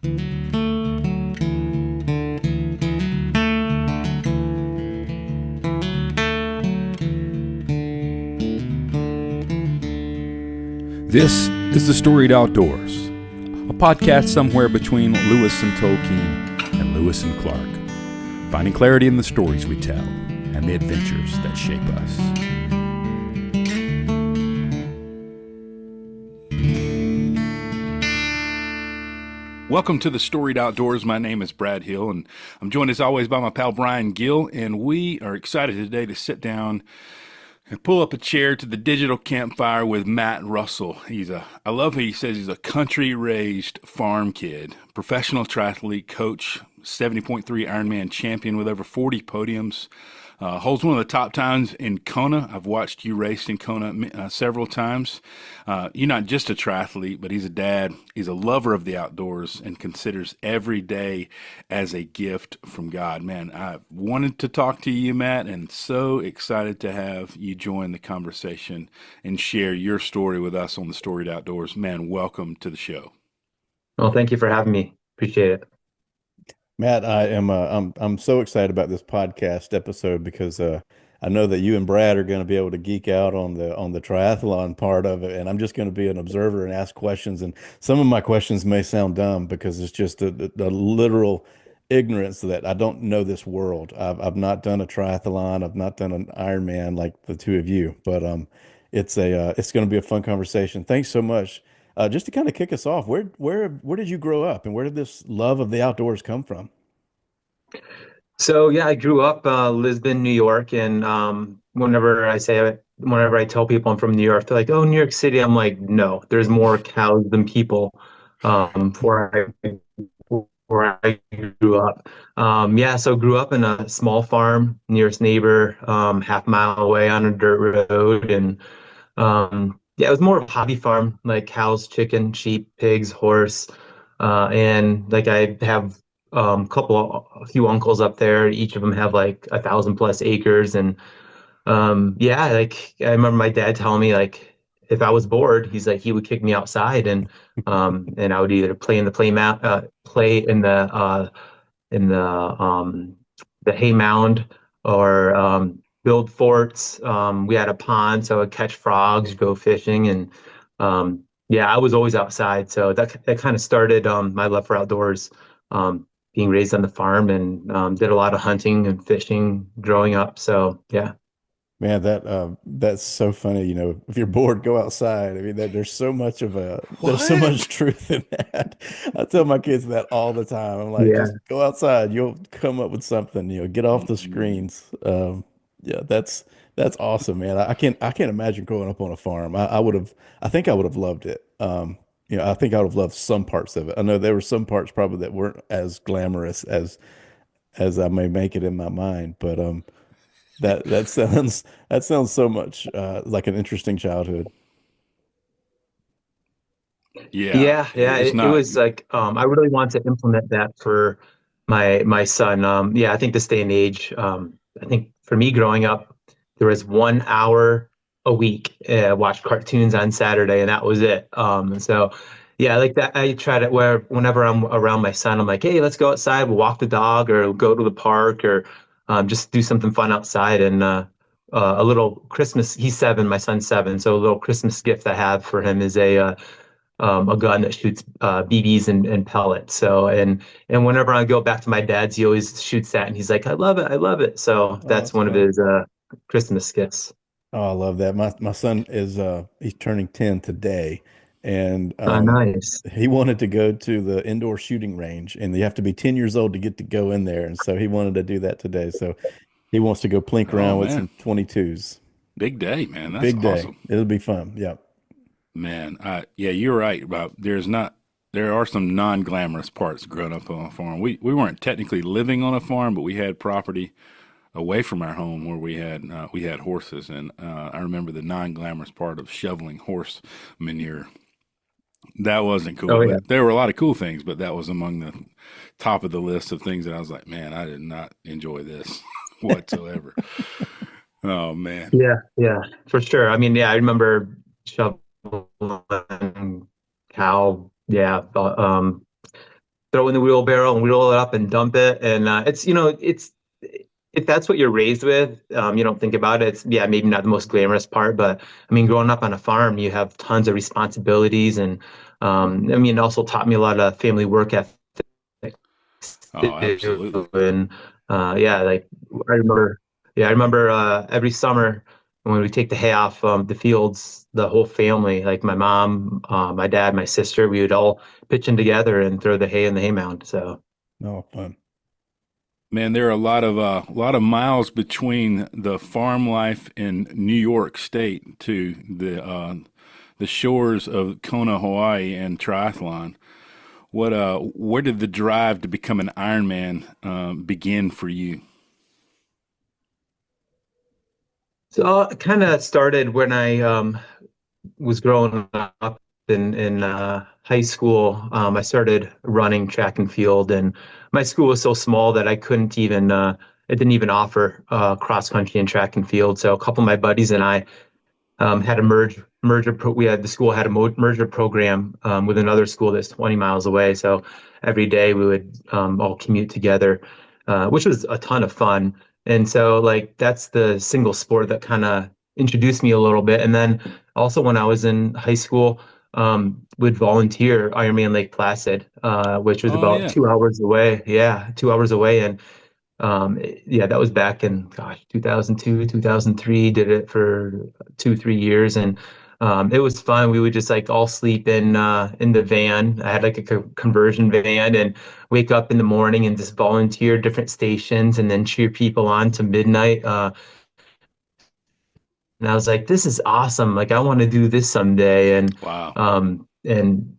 This is the Storied Outdoors, a podcast somewhere between Lewis and Tolkien and Lewis and Clark, finding clarity in the stories we tell and the adventures that shape us. Welcome to the Storied Outdoors. My name is Brad Hill, and I'm joined as always by my pal Brian Gill, and we are excited today to sit down and pull up a chair to the digital campfire with Matt Russell. I love how he says he's a country-raised farm kid, professional triathlete, coach, 70.3 Ironman champion with over 40 podiums, holds one of the top times in Kona. I've watched you race in Kona several times. You're not just a triathlete, but he's a dad. He's a lover of the outdoors and considers every day as a gift from God. Man, I wanted to talk to you, Matt, and so excited to have you join the conversation and share your story with us on the Storied Outdoors. Man, welcome to the show. Well, thank you for having me. Appreciate it. Matt, I'm so excited about this podcast episode because I know that you and Brad are going to be able to geek out on the triathlon part of it, and I'm just going to be an observer and ask questions. And some of my questions may sound dumb because it's just the literal ignorance that I don't know this world. I've not done a triathlon. I've not done an Ironman like the two of you, but it's going to be a fun conversation. Thanks so much. Just to kind of kick us off, where did you grow up, and where did this love of the outdoors come from? So yeah, I grew up Lisbon, New York, and whenever I tell people I'm from New York, they're like, "Oh, New York City." I'm like, "No, there's more cows than people." Where I grew up, so grew up in a small farm, nearest neighbor, half mile away on a dirt road, and yeah, it was more of a hobby farm, like cows, chicken, sheep, pigs, horse. And like I have a few uncles up there. Each of them have like 1,000+ acres. And yeah, like I remember my dad telling me like if I was bored, he's like he would kick me outside and I would either play in the play in the hay mound or build forts. We had a pond, so I'd catch frogs, go fishing, and yeah, I was always outside. So that kind of started my love for outdoors. Being raised on the farm and did a lot of hunting and fishing growing up. So yeah. Man, that's so funny. You know, if you're bored, go outside. I mean, there's so much there's so much truth in that. I tell my kids that all the time. I'm like, Yeah. just go outside. You'll come up with something. Get off the screens. Yeah, that's awesome, man. I can't imagine growing up on a farm. I think I would have loved it. I think I would have loved some parts of it. I know there were some parts probably that weren't as glamorous as I may make it in my mind, but that sounds so much like an interesting childhood. Yeah, It's it not. was like I really want to implement that for my son. Yeah, I think this day and age, I think for me growing up, there was 1 hour a week watch cartoons on Saturday, and that was it. So yeah, like that. I try to whenever I'm around my son, I'm like, hey, let's go outside. We'll walk the dog, or go to the park, or just do something fun outside. And a little Christmas. He's 7, my son's 7, so a little Christmas gift I have for him is a gun that shoots BBs and pellets. So and whenever I go back to my dad's, he always shoots that, and he's like, "I love it, I love it." So Oh, that's that's one of fun. his Christmas gifts. Oh, I love that. My son is he's turning 10 today, and Nice. he wanted to go to the indoor shooting range, and you have to be 10 years old to get to go in there, and so he wanted to do that today. So he wants to go plink Oh around with man, some 22s. big day, man. That's Big day. awesome. It'll be fun. Yeah. Man, yeah, you're right about there are some non-glamorous parts growing up on a farm. We weren't technically living on a farm, but we had property away from our home where we had horses, and I remember the non-glamorous part of shoveling horse manure. That wasn't cool, Oh yeah. but there were a lot of cool things, but that was among the top of the list of things that I was like, man, I did not enjoy this whatsoever. Oh man. Yeah, for sure. I mean, yeah, I remember shoveling cow. Yeah, throw in the wheelbarrow and wheel it up and dump it. And it's, it's if that's what you're raised with, you don't think about it. It's, yeah, maybe not the most glamorous part, but I mean, growing up on a farm, you have tons of responsibilities, and I mean, it also taught me a lot of family work ethic Oh, too. absolutely. And yeah, like I remember, yeah, I remember every summer when we take the hay off the fields, the whole family, like my mom, my dad, my sister, we would all pitch in together and throw the hay in the hay mound. So. No fun. Man, there are a lot of miles between the farm life in New York State to the shores of Kona, Hawaii, and triathlon. Where did the drive to become an Ironman begin for you? So it kind of started when I was growing up in high school. I started running track and field, and my school was so small that I couldn't even it didn't even offer cross country and track and field. So a couple of my buddies and I had a we had the school had a merger program with another school that's 20 miles away. So every day we would all commute together, which was a ton of fun. And so like that's the single sport that kind of introduced me a little bit. And then also when I was in high school, would volunteer Ironman Lake Placid, which was Oh about yeah. 2 hours away. Yeah, 2 hours away. And yeah, that was back in gosh, 2002, 2003. Did it for 2, 3 years, and it was fun. We would just like all sleep in the van. I had like a conversion van, and wake up in the morning and just volunteer different stations, and then cheer people on to midnight. And I was like, this is awesome. Like I want to do this someday. Wow. And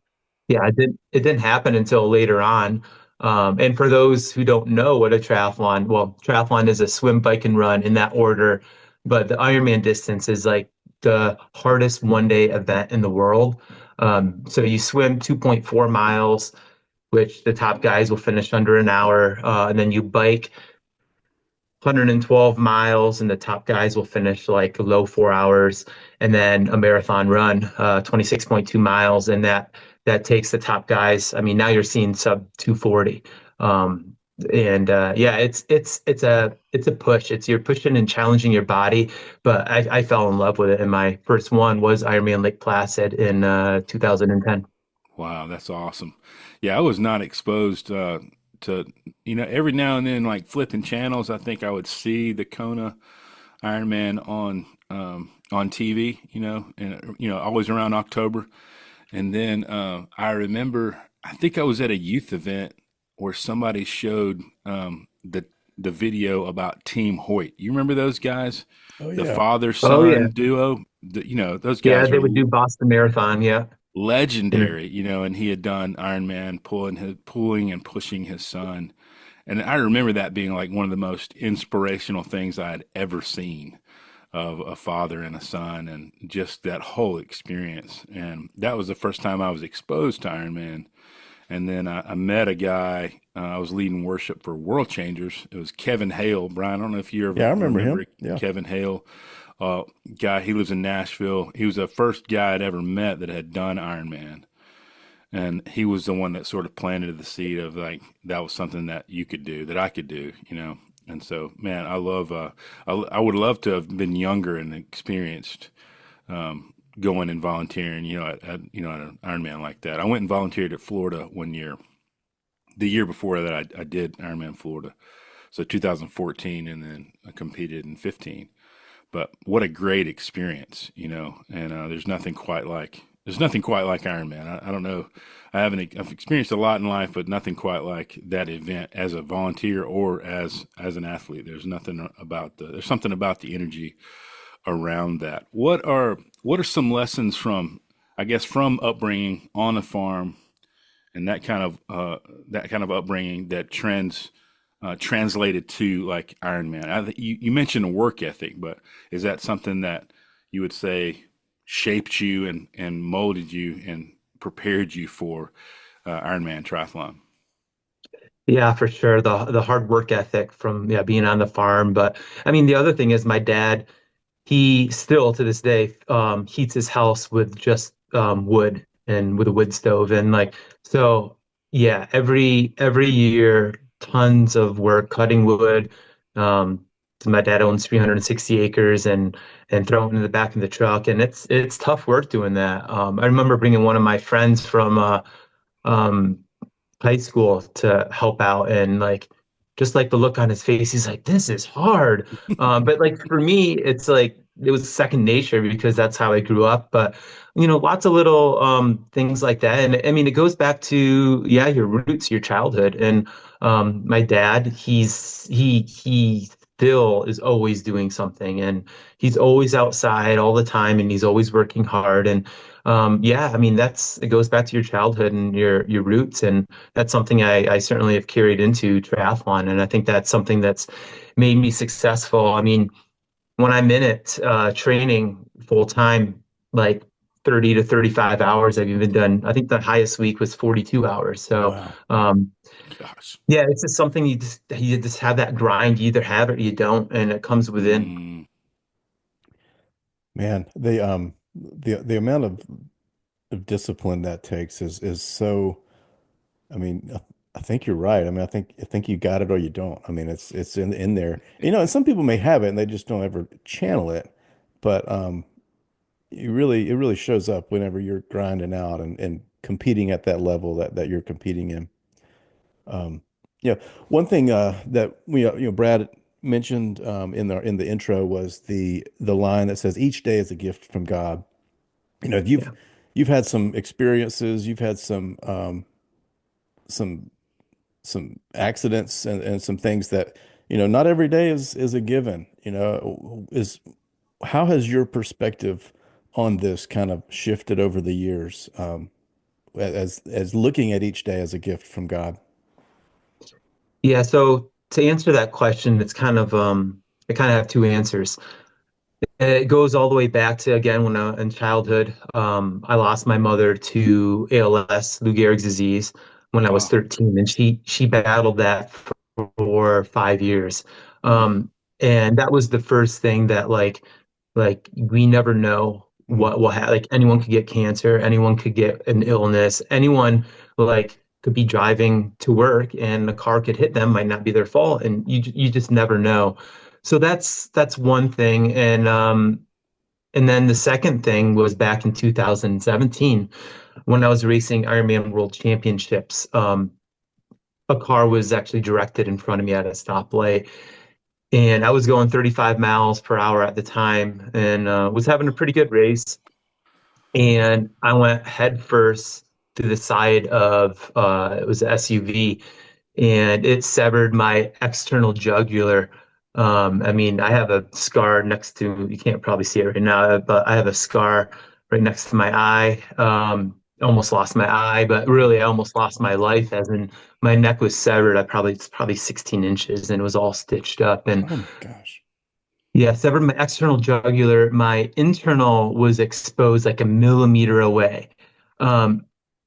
yeah, it didn't happen until later on. And for those who don't know what a triathlon, well, triathlon is a swim, bike, and run in that order. But the Ironman distance is like the hardest one-day event in the world. So you swim 2.4 miles, which the top guys will finish under an hour, and then you bike 112 miles, and the top guys will finish like low 4 hours, and then a marathon run, 26.2 miles, and that takes the top guys. I mean, now you're seeing sub 240. And yeah, it's a push. It's you're pushing and challenging your body. But I fell in love with it, and my first one was Ironman Lake Placid in 2010. Wow, that's awesome. Yeah, I was not exposed to, every now and then, like flipping channels, I think I would see the Kona Ironman on TV, and always around October. And then I remember, I think I was at a youth event where somebody showed the video about Team Hoyt. You remember those guys, Oh the yeah. father Oh yeah, son duo? Those yeah, guys they are would do Boston Marathon. Yeah. And legendary, and he had done Ironman, pulling and pushing his son. And I remember that being like one of the most inspirational things I had ever seen of a father and a son, and just that whole experience. And that was the first time I was exposed to Ironman. And then I met a guy. I was leading worship for World Changers. It was Kevin Hale. Brian, I don't know if you Yeah, ever I remember remember him. Yeah. Kevin Hale. Guy, he lives in Nashville. He was the first guy I'd ever met that had done Ironman. And he was the one that sort of planted the seed of like that was something that you could do, that I could do. And so, man, I love. I would love to have been younger and experienced going and volunteering. At an Ironman like that. I went and volunteered at Florida one year. The year before that, I did Ironman Florida, so 2014, and then I competed in 15. But what a great experience. And there's nothing quite like Ironman. I don't know. I've experienced a lot in life, but nothing quite like that event as a volunteer or as an athlete. There's something about the energy around that. What are some lessons from, I guess, from upbringing on a farm and that kind of upbringing that translated to like Ironman? You mentioned a work ethic, but is that something that you would say shaped you and molded you and prepared you for Ironman triathlon? yeah, for sure. The hard work ethic from yeah being on the farm. But I mean, the other thing is my dad, he still to this day heats his house with just wood and with a wood stove. And like so, yeah, every year, tons of work cutting wood. Um, so my dad owns 360 acres and throwing it in the back of the truck, and it's tough work doing that. I remember bringing one of my friends from um, high school to help out, and like just like the look on his face, he's like, this is hard. But like for me, it's like it was second nature because that's how I grew up. But lots of little things like that. And I mean, it goes back to, yeah, your roots, your childhood. And my dad, he still is always doing something, and he's always outside all the time, and he's always working hard. And yeah, I mean, it goes back to your childhood and your roots. And that's something I certainly have carried into triathlon. And I think that's something that's made me successful. I mean, when I'm in it, training full time, like 30 to 35 hours, I've even done, I think the highest week was 42 hours. So, Wow. Gosh. yeah, it's just something you just have that grind. You either have it or you don't, and it comes within. Mm, Man, the amount of discipline that takes is so, I mean, I think you're right. I mean, I think you got it or you don't. I mean, it's in there. And some people may have it and they just don't ever channel it. But it really shows up whenever you're grinding out and competing at that level that you're competing in. Um, yeah, one thing that Brad mentioned in the intro was the line that says each day is a gift from God. If Yeah. you've had some experiences, you've had some some accidents and some things that not every day is a given. Is how has your perspective on this kind of shifted over the years, as looking at each day as a gift from God? Yeah. So to answer that question, I kind of have two answers. And it goes all the way back to, again, when in childhood, I lost my mother to ALS, Lou Gehrig's disease, when I was ah, 13, and she battled that for 5 years. mm, Um, and that was the first thing that like we never know Mm, what will happen. Like anyone could get cancer, anyone could get an illness, anyone like could be driving to work and a car could hit them, might not be their fault, and you just never know. So that's one thing. And then the second thing was back in 2017 when I was racing Ironman World Championships. A car was actually directed in front of me at a stoplight, and I was going 35 miles per hour at the time, and was having a pretty good race. And I went head first to the side of it was an SUV, and it severed my external jugular. I mean, I have a scar next to, you can't probably see it right now, but I have a scar right next to my eye. Almost lost my eye, but really I almost lost my life, as in my neck was severed. It's probably 16 inches, and it was all stitched up. And oh my gosh. yeah, severed my external jugular. My internal was exposed like a millimeter away. Um,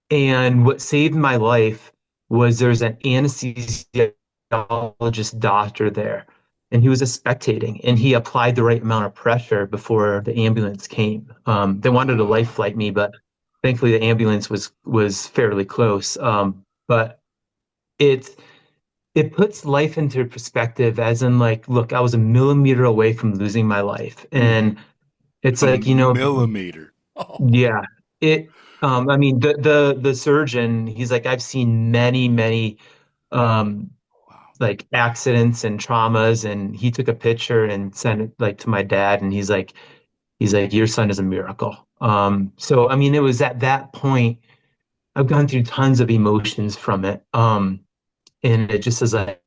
and what saved my life was there's an anesthesiologist doctor there, and he was a spectating, and he applied the right amount of pressure before the ambulance came. They wanted to life ah, flight me, but thankfully the ambulance was fairly close. But it it puts life into perspective, as in like, look, I was a millimeter away from losing my life, Mm, and it's a like, millimeter. Oh, yeah, it. I mean, the surgeon, he's like, I've seen many um, wow. like accidents and traumas, and he took a picture and sent it like to my dad, and he's like, your son is a miracle. So I mean, it was at that point I've gone through tons of emotions from it. And it just is like,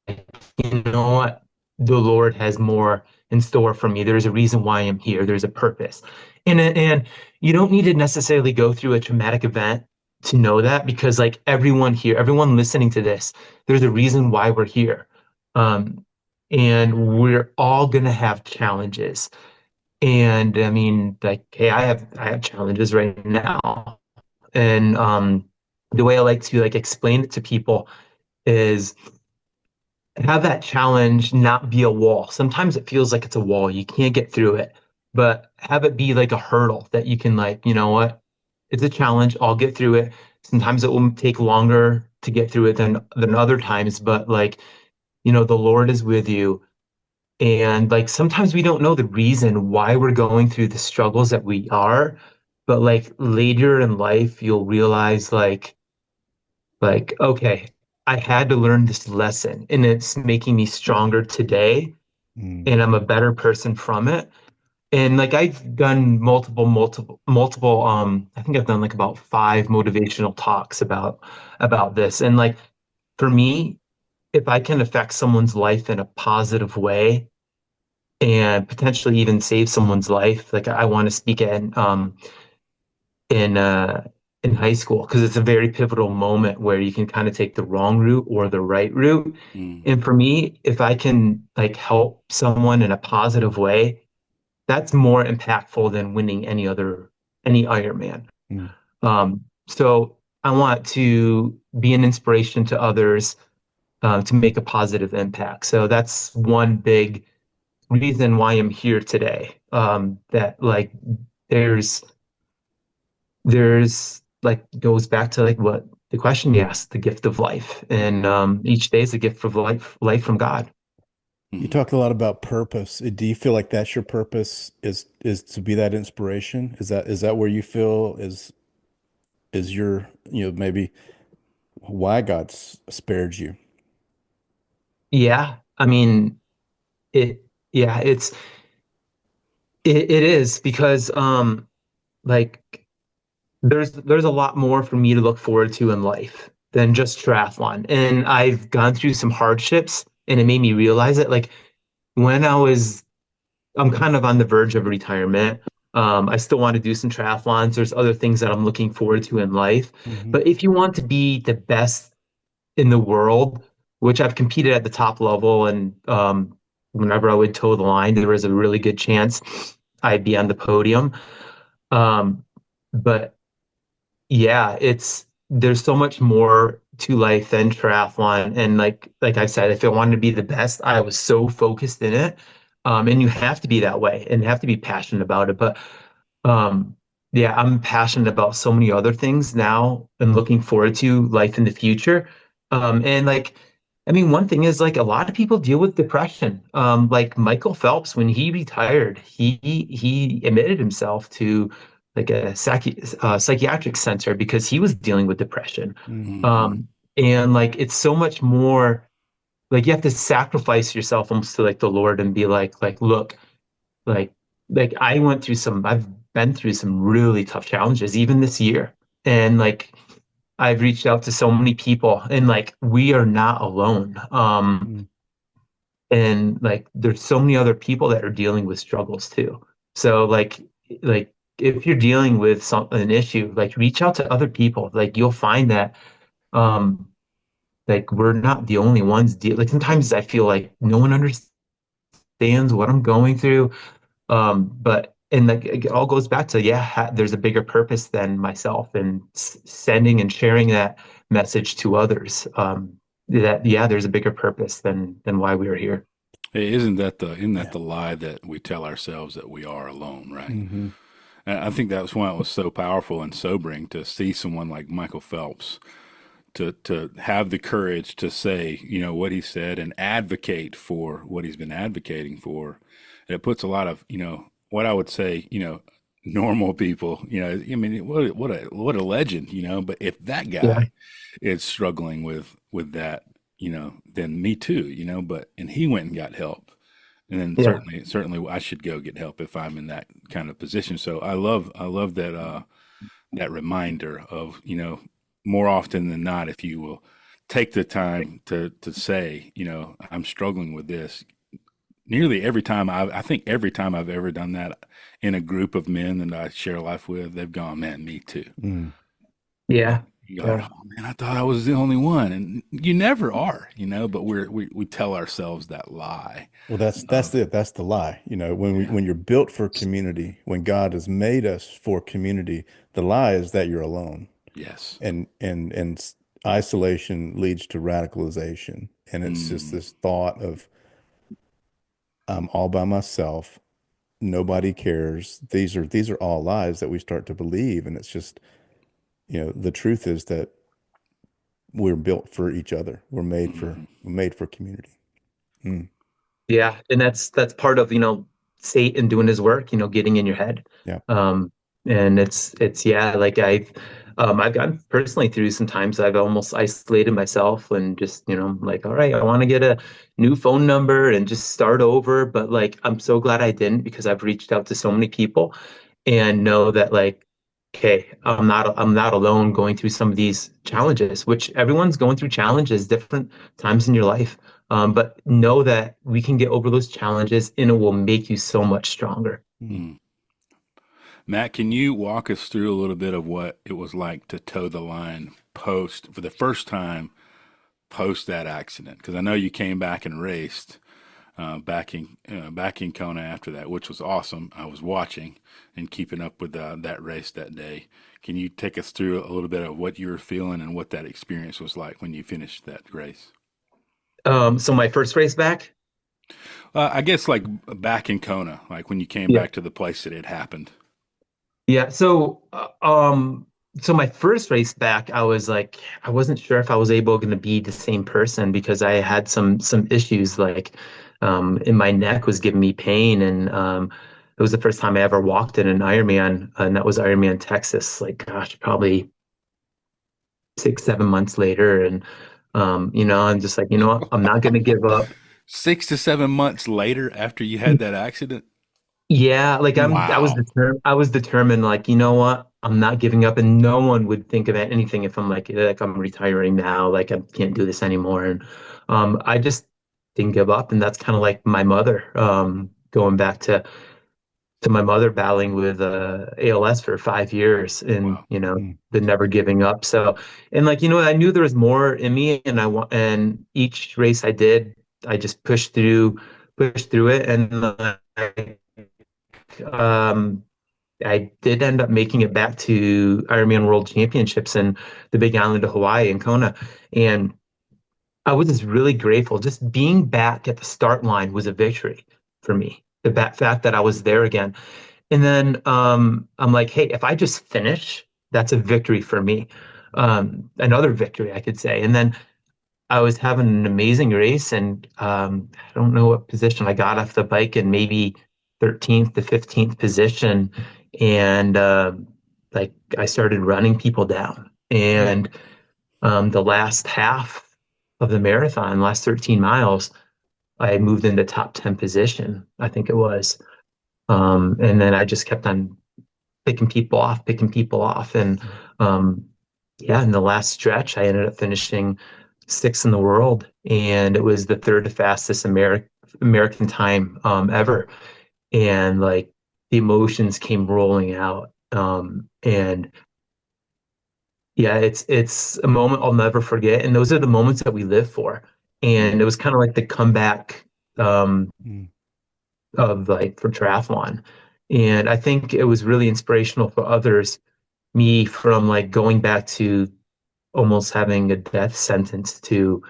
you know what? The Lord has more in store for me. There's a reason why I'm here. There's a purpose. And you don't need to necessarily go through a traumatic event to know that, because like everyone here, everyone listening to this, there's a reason why we're here. Um, and we're all gonna have challenges. And I mean, like, hey, I have challenges right now. And the way I like to like explain it to people is have that challenge not be a wall. Sometimes it feels like it's a wall. You can't get through it, but have it be like a hurdle that you can, like, you know what? It's a challenge. I'll get through it. Sometimes it will take longer to get through it than other times, but like, the Lord is with you. And like sometimes we don't know the reason why we're going through the struggles that we are, but like later in life, you'll realize like, okay, I had to learn this lesson and it's making me stronger today Mm, and I'm a better person from it. And like I've done multiple, I think I've done like about five motivational talks about this. And like for me, if I can affect someone's life in a positive way and potentially even save someone's life, like I want to speak in in high school because it's a very pivotal moment where you can kind of take the wrong route or the right route. Mm, And for me, if I can like help someone in a positive way, that's more impactful than winning any Ironman. mm. So I want to be an inspiration to others to make a positive impact. So that's one big reason why I'm here today. That like there's there's like goes back to like what the question you asked, the gift of life, and each day is a gift of life from God. You mm. talked a lot about purpose. Do you feel like that's your purpose is to be that inspiration? Is that where you feel is your, maybe why God spared you? Yeah, I mean it. Yeah, it is because like there's a lot more for me to look forward to in life than just triathlon. And I've gone through some hardships and it made me realize it. Like when I'm kind of on the verge of retirement. I still want to do some triathlons. There's other things that I'm looking forward to in life. Hmm. But if you want to be the best in the world, which I've competed at the top level, and whenever I would toe the line, there was a really good chance I'd be on the podium. Um, but yeah, there's so much more to life than triathlon. And like I said, if I wanted to be the best, I was so focused in it. And you have to be that way and have to be passionate about it. But um, yeah, I'm passionate about so many other things now and looking forward to life in the future. And like, I mean, one thing is like a lot of people deal with depression. Like Michael Phelps, when he retired, he admitted himself to like a psychiatric center because he was dealing with depression. Mm, Mhm. Um, and like, it's so much more like you have to sacrifice yourself almost to like the Lord and be like, look, like I've been through some really tough challenges even this year. And like I've reached out to so many people and like we are not alone. mm. And like there's so many other people that are dealing with struggles too. So like if you're dealing with an issue, like reach out to other people. Like you'll find that um like we're not the only ones like sometimes I feel like no one understands what I'm going through. But and like it all goes back to yeah, there's a bigger purpose than myself, and sending and sharing that message to others. That yeah, there's a bigger purpose than why we are here. Hey, isn't that Yeah. the lie that we tell ourselves that we are alone, right? Hmm. And I think that's why it was so powerful and sobering to see someone like Michael Phelps to have the courage to say, what he said and advocate for what he's been advocating for. And it puts a lot of, what I would say, normal people, I mean, what a legend, but if that Yeah, guy is struggling with that, then me too, but and he went and got help. And then yeah, certainly I should go get help if I'm in that kind of position. So I love that that reminder of, more often than not, if you will take the time to say, I'm struggling with this. Nearly every time I think every time I've ever done that in a group of men that I share life with, they've gone, man, me too. Mm. yeah, You're like, yeah, oh man, I thought I was the only one, and you never are, but we tell ourselves that lie Well, that's of it. That's the lie. yeah, When you're built for community, when God has made us for community, the lie is that you're alone. yes, And isolation leads to radicalization. And it's just mm, this thought of I'm all by myself. Nobody cares. These are all lies that we start to believe. And it's just, the truth is that we're built for each other. Hmm. We're made for community. Mm, Yeah, and that's part of, Satan doing his work, getting in your head. yeah. Um, and it's yeah, like I've gotten personally through some times I've almost isolated myself and just, like, all right, I want to get a new phone number and just start over. But like I'm so glad I didn't because I've reached out to so many people and know that like, okay, I'm not alone going through some of these challenges, which everyone's going through challenges, different times in your life. But know that we can get over those challenges and it will make you so much stronger. Mm. Mm. Matt, can you walk us through a little bit of what it was like to toe the line post for the first time post that accident? Because I know you came back and raced back in Kona after that, which was awesome. I was watching and keeping up with that race that day. Can you take us through a little bit of what you were feeling and what that experience was like when you finished that race? So my first race back, I guess like back in Kona, like when you came yeah, back to the place that it happened. yeah. So my first race back, I was like, I wasn't sure if I was able going to be the same person because I had some issues like, in my neck was giving me pain, and it was the first time I ever walked in an Ironman, and that was Ironman Texas. Like, gosh, probably 6, 7 months later, and I'm just like, what, I'm not going to give up. 6 to 7 months later after you had that accident? Yeah, like Wow. I was determined, like, what? I'm not giving up, and no one would think of anything if I'm like I'm retiring now, like I can't do this anymore. And I just didn't give up, and that's kind of like my mother, going back to my mother battling with ALS for 5 years, and Wow. Mm. the never giving up. So, and like, I knew there was more in me, and and each race I did, I just pushed through it, and um, I did end up making it back to Ironman World Championships in the Big Island of Hawaii in Kona. And I was just really grateful. Just being back at the start line was a victory for me. Fact that I was there again. And then I'm like, hey, if I just finish, that's a victory for me. Another victory, I could say. And then I was having an amazing race, and I don't know what position I got off the bike, and maybe 13th to 15th position, and like I started running people down, Mm. and the last half of the marathon, last 13 miles, I moved into top 10 position, I think it was, and then I just kept on picking people off. And um, yeah, in the last stretch, I ended up finishing sixth in the world, and it was the third fastest American time ever. And like the emotions came rolling out. And yeah, it's a moment I'll never forget. And those are the moments that we live for. And Mm. it was kind of like the comeback um, Mm. of like for triathlon. And I think it was really inspirational for others, me from like going back to almost having a death sentence to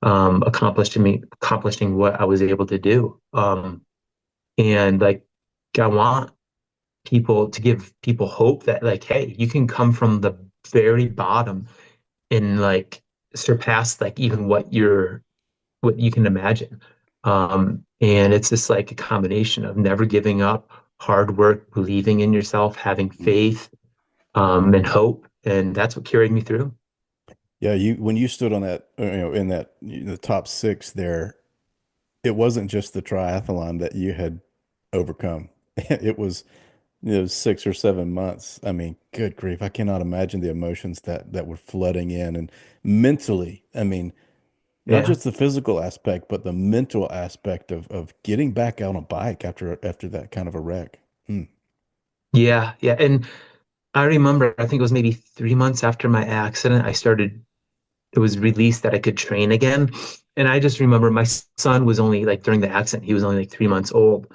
accomplishing what I was able to do. And like I want people to give people hope that like, hey, you can come from the very bottom and like surpass like even what you can imagine. And it's just like a combination of never giving up, hard work, believing in yourself, having Mm. faith, and hope. And that's what carried me through. Yeah, you when you stood on that, in that the top six there, it wasn't just the triathlon that you had overcome. It was, 6 or 7 months. I mean, good grief, I cannot imagine the emotions that were flooding in, and mentally. I mean, not Yeah. just the physical aspect, but the mental aspect of getting back out on a bike after that kind of a wreck. Mm. Yeah. Yeah. And I remember, I think it was maybe 3 months after my accident, it was released that I could train again. And I just remember my son was only like during the accident, he was only like 3 months old.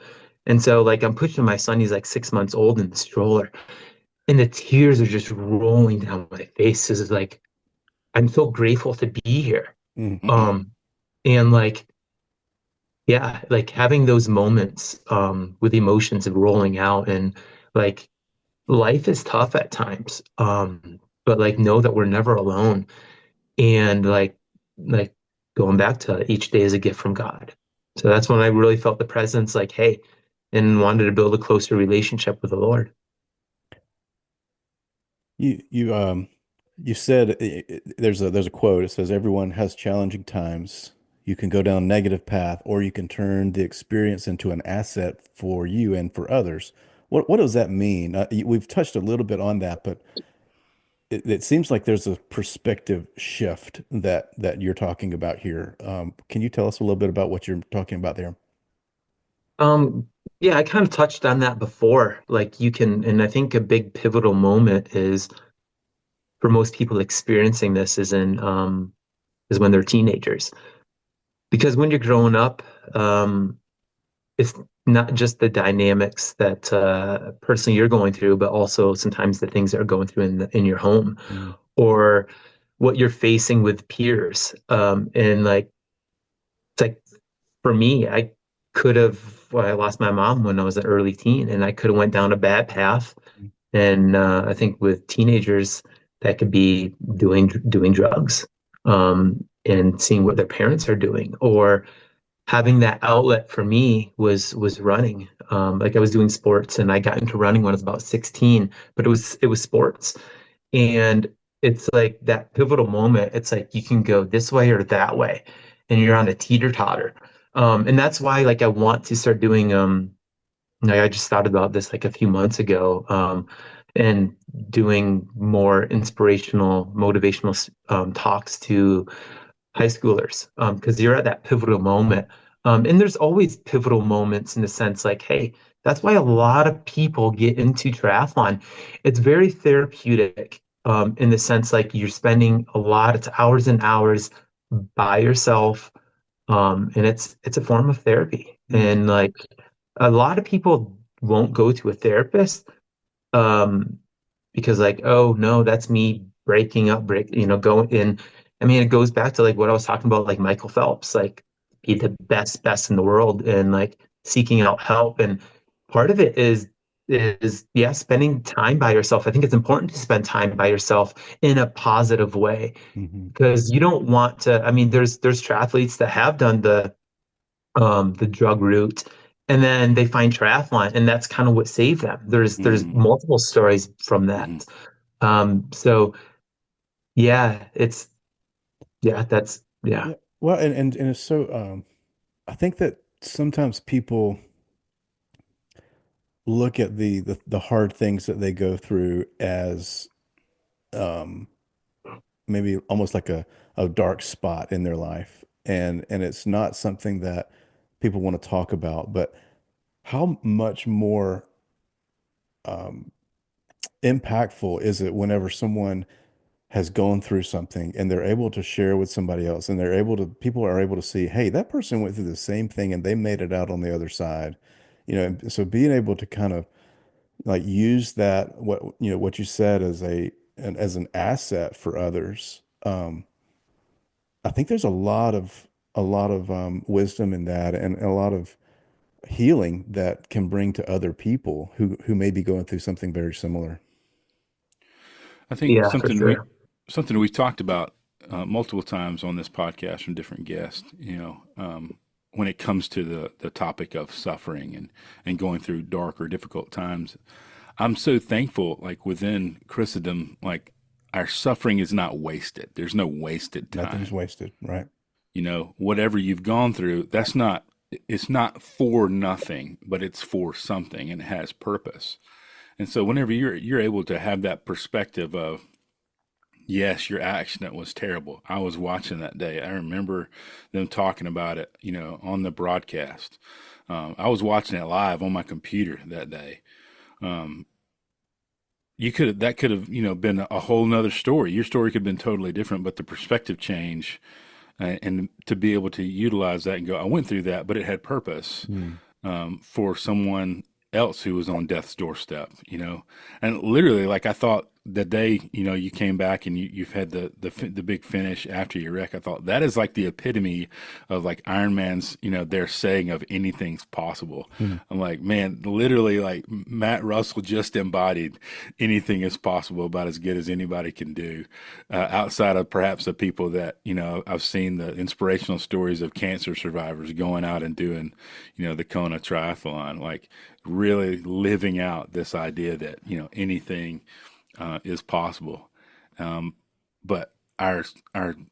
And so like I'm pushing my son, he's like 6 months old in the stroller. And the tears are just rolling down my face. This is like, I'm so grateful to be here. Mm. Mm. Um, and like, yeah, like having those moments with emotions of rolling out, and like life is tough at times. But like know that we're never alone. and like going back to each day is a gift from God. So that's when I really felt the presence, like, hey, and wanted to build a closer relationship with the Lord. You you said there's a quote. It says everyone has challenging times. You can go down a negative path, or you can turn the experience into an asset for you and for others. What does that mean? We've touched a little bit on that, but it seems like there's a perspective shift that you're talking about here. Can you tell us a little bit about what you're talking about there? Um, yeah, I kind of touched on that before. Like you can, and I think a big pivotal moment is for most people experiencing this is when they're teenagers. Because when you're growing up, it's not just the dynamics that personally you're going through, but also sometimes the things that are going through in your home Mm, or what you're facing with peers. And like it's like for me, I could have well, I lost my mom when I was an early teen, and I could have went down a bad path. mm, And I think with teenagers, that could be doing drugs, and seeing what their parents are doing, or having that outlet for me was running. Like I was doing sports, and I got into running when I was about 16, but it was sports, and it's like that pivotal moment. It's like you can go this way or that way, and you're on a teeter-totter. And that's why like I want to start doing like I just thought about this like a few months ago, and doing more inspirational, motivational talks to high schoolers, because you're at that pivotal moment. And there's always pivotal moments in the sense like, hey, that's why a lot of people get into triathlon. It's very therapeutic, in the sense like you're spending a lot of hours and hours by yourself, and it's a form of therapy. mm, And like a lot of people won't go to a therapist, um, because like, oh no, that's me breaking up, going in. I mean, it goes back to like what I was talking about, like Michael Phelps, like be the best in the world and like seeking out help. And part of it is yeah, spending time by yourself. I think it's important to spend time by yourself in a positive way mhm, because you don't want to, I mean, there's triathletes that have done the drug route, and then they find triathlon, and that's kind of what saved them. There's Mm, multiple stories from mhm. that. So yeah, it's yeah, that's yeah, Yeah. Well, and it's so I think that sometimes people look at the hard things that they go through as um maybe almost like a dark spot in their life. And it's not something that people want to talk about, but how much more um impactful is it whenever someone has gone through something and they're able to share with somebody else and people are able to see, hey, that person went through the same thing and they made it out on the other side. And so being able to kind of like use that, what you said as as an asset for others. I think there's a lot of wisdom in that and a lot of healing that can bring to other people who may be going through something very similar. I think yeah, for sure. something we've talked about multiple times on this podcast from different guests. When it comes to the topic of suffering and going through dark or difficult times, I'm so thankful. Like within Christendom, like our suffering is not wasted. There's no wasted Nothing's time. wasted, right? Whatever you've gone through, it's not for nothing, but it's for something and it has purpose. And so whenever you're able to have that perspective of, yes, your accident was terrible. I was watching that day. I remember them talking about it, on the broadcast. I was watching it live on my computer that day. Um, that could have, been a whole nother story. Your story could have been totally different, but the perspective change, and to be able to utilize that and go, I went through that, but it had purpose, Mm. for someone else who was on death's doorstep, and literally, like I thought the day, you came back and you've had the big finish after your wreck, I thought that is like the epitome of like Ironman's, their saying of anything's possible. Mhm. I'm like, man, literally like Matt Russell just embodied anything is possible about as good as anybody can do, outside of perhaps the people that, I've seen the inspirational stories of cancer survivors going out and doing, the Kona triathlon, like really living out this idea that, anything is possible. But our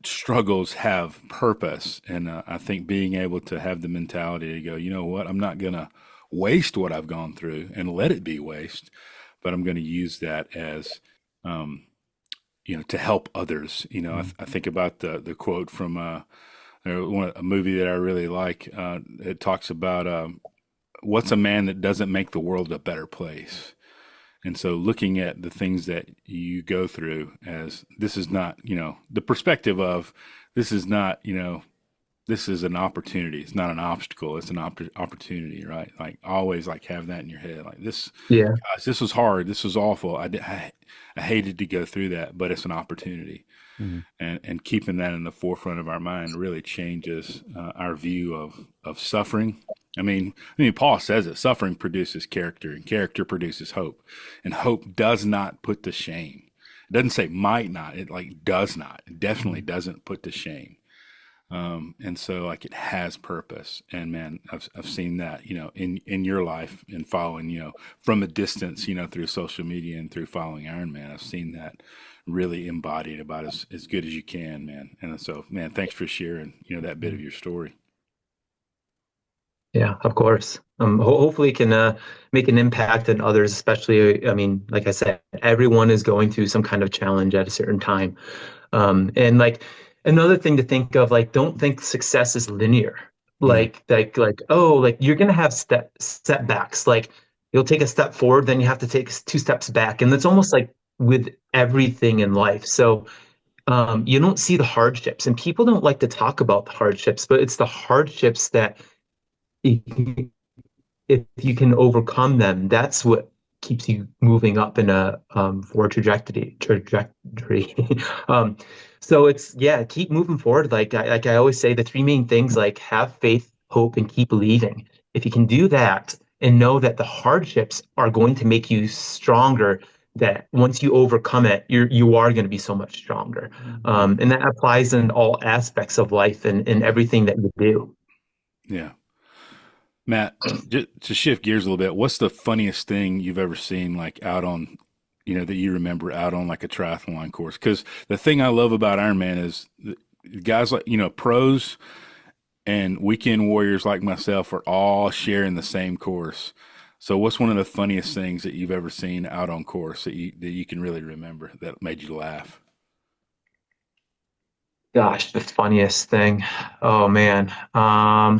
struggles have purpose, and I think being able to have the mentality to go, you know what, I'm not gonna waste what I've gone through and let it be waste, but I'm going to use that as to help others. I think about the quote from a movie that I really like. It talks about what's a man that doesn't make the world a better place. And so looking at the things that you go through as this is not, the perspective of this is not, this is an opportunity. It's not an obstacle. It's an opportunity, right? Like always like have that in your head. Like this, Yeah. gosh, this was hard. This was awful. I hated to go through that, but it's an opportunity. Mhm. And keeping that in the forefront of our mind really changes our view of suffering. I mean, Paul says it. Suffering produces character, and character produces hope, and hope does not put to shame. It doesn't say might not. It like does not. It definitely doesn't put to shame. And so like it has purpose. And man, I've seen that, in your life and following, from a distance, through social media and through following Ironman. I've seen that really embodied about as good as you can, man. And so, man, thanks for sharing, that bit of your story. Yeah, of course. Hopefully can make an impact on others, especially, I mean, like I said, everyone is going through some kind of challenge at a certain time. And like another thing to think of, like, don't think success is linear. Mm, Oh, like you're gonna have setbacks. Like you'll take a step forward, then you have to take two steps back. And it's almost like with everything in life. So you don't see the hardships, and people don't like to talk about the hardships, but it's the hardships that if you can overcome them, that's what keeps you moving up in a forward trajectory. um, so it's yeah, keep moving forward. Like I always say, the three main things like have faith, hope, and keep believing. If you can do that and know that the hardships are going to make you stronger, that once you overcome it, you are going to be so much stronger. mm, And that applies in all aspects of life and in everything that you do. yeah. Matt, just to shift gears a little bit, what's the funniest thing you've ever seen like out on, that you remember out on like a triathlon course? Because the thing I love about Ironman is the guys like, pros and weekend warriors like myself are all sharing the same course. So what's one of the funniest things that you've ever seen out on course that you can really remember that made you laugh? Gosh, the funniest thing. Oh man. I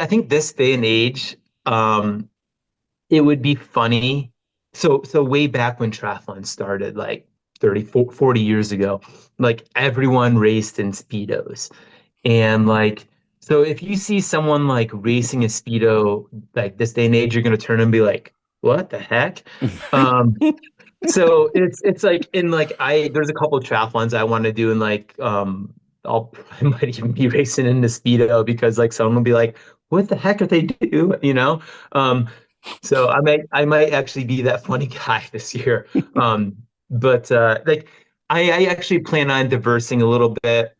think this day and age, um, it would be funny. So way back when triathlon started, like 40 years ago, like everyone raced in Speedos. And like, so if you see someone like racing a Speedo, like this day and age, you're gonna turn and be like, what the heck? Um, so it's like in like there's a couple of triathlons I want to do and like I might even be racing in the speedo because like someone will be like, what the heck are they do? Um so I might actually be that funny guy this year. But like I actually plan on diversing a little bit.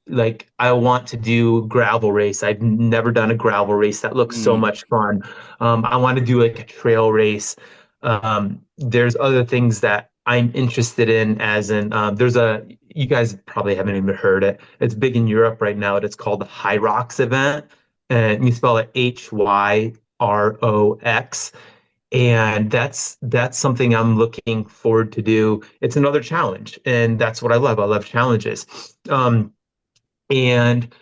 Like I want to do gravel race. I've never done a gravel race. That looks so Mm, much fun. I want to do like a trail race. There's other things that I'm interested in, as in you guys probably haven't even heard it. It's big in Europe right now. It's called the High Rocks event, and you spell it Hyrox. And that's something I'm looking forward to do. It's another challenge, and that's what I love. I love challenges. And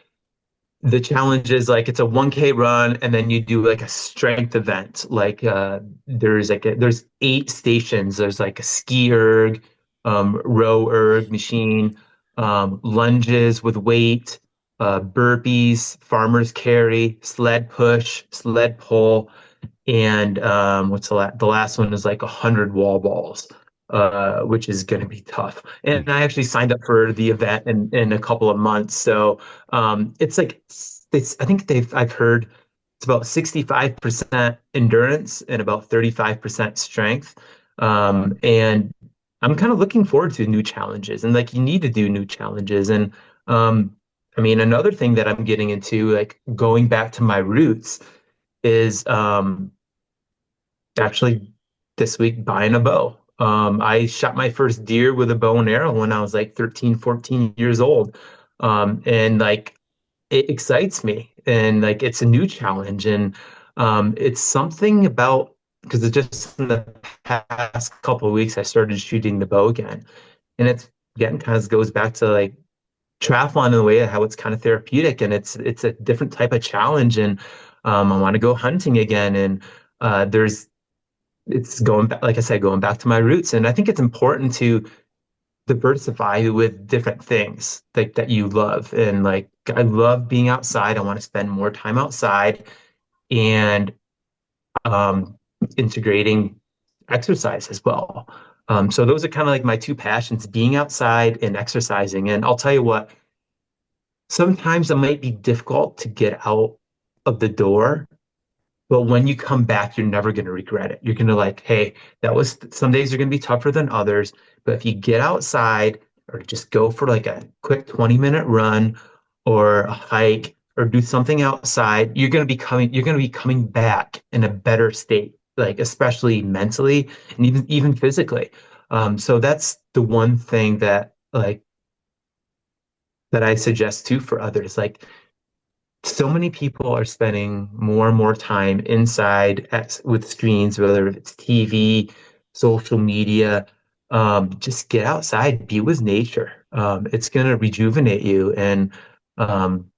the challenge is like it's a 1K run and then you do like a strength event. Like there's 8 stations. There's like a ski erg, row erg machine, lunges with weight, burpees, farmer's carry, sled push, sled pull, and what's the last one is like 100 wall balls, which is going to be tough. And I actually signed up for the event in a couple of months. So it's like I think I've heard it's about 65% endurance and about 35% strength. And I'm kind of looking forward to new challenges, and like you need to do new challenges. And I mean, another thing that I'm getting into, like going back to my roots, is actually this week buying a bow. I shot my first deer with a bow and arrow when I was like 13, 14 years old. And like it excites me, and like it's a new challenge. And it's something about, because it just in the past couple of weeks I started shooting the bow again. And it's again kind of goes back to like triathlon in a way of how it's kind of therapeutic, and it's a different type of challenge. And I want to go hunting again. And there's it's going back, like I said, going back to my roots. And I think it's important to diversify with different things like that you love. And like I love being outside. I want to spend more time outside, and um, integrating exercise as well. So those are kind of like my two passions, being outside and exercising. And I'll tell you what, sometimes it might be difficult to get out of the door, but when you come back, you're never going to regret it. You're going to like, hey, that was some days are going to be tougher than others. But if you get outside or just go for like a quick 20-minute run or a hike or do something outside, you're going to be coming back in a better state, like especially mentally and even physically. So that's the one thing that I suggest too for others. Like so many people are spending more and more time inside with screens, whether it's TV, social media. Just get outside, be with nature. It's going to rejuvenate you. And um,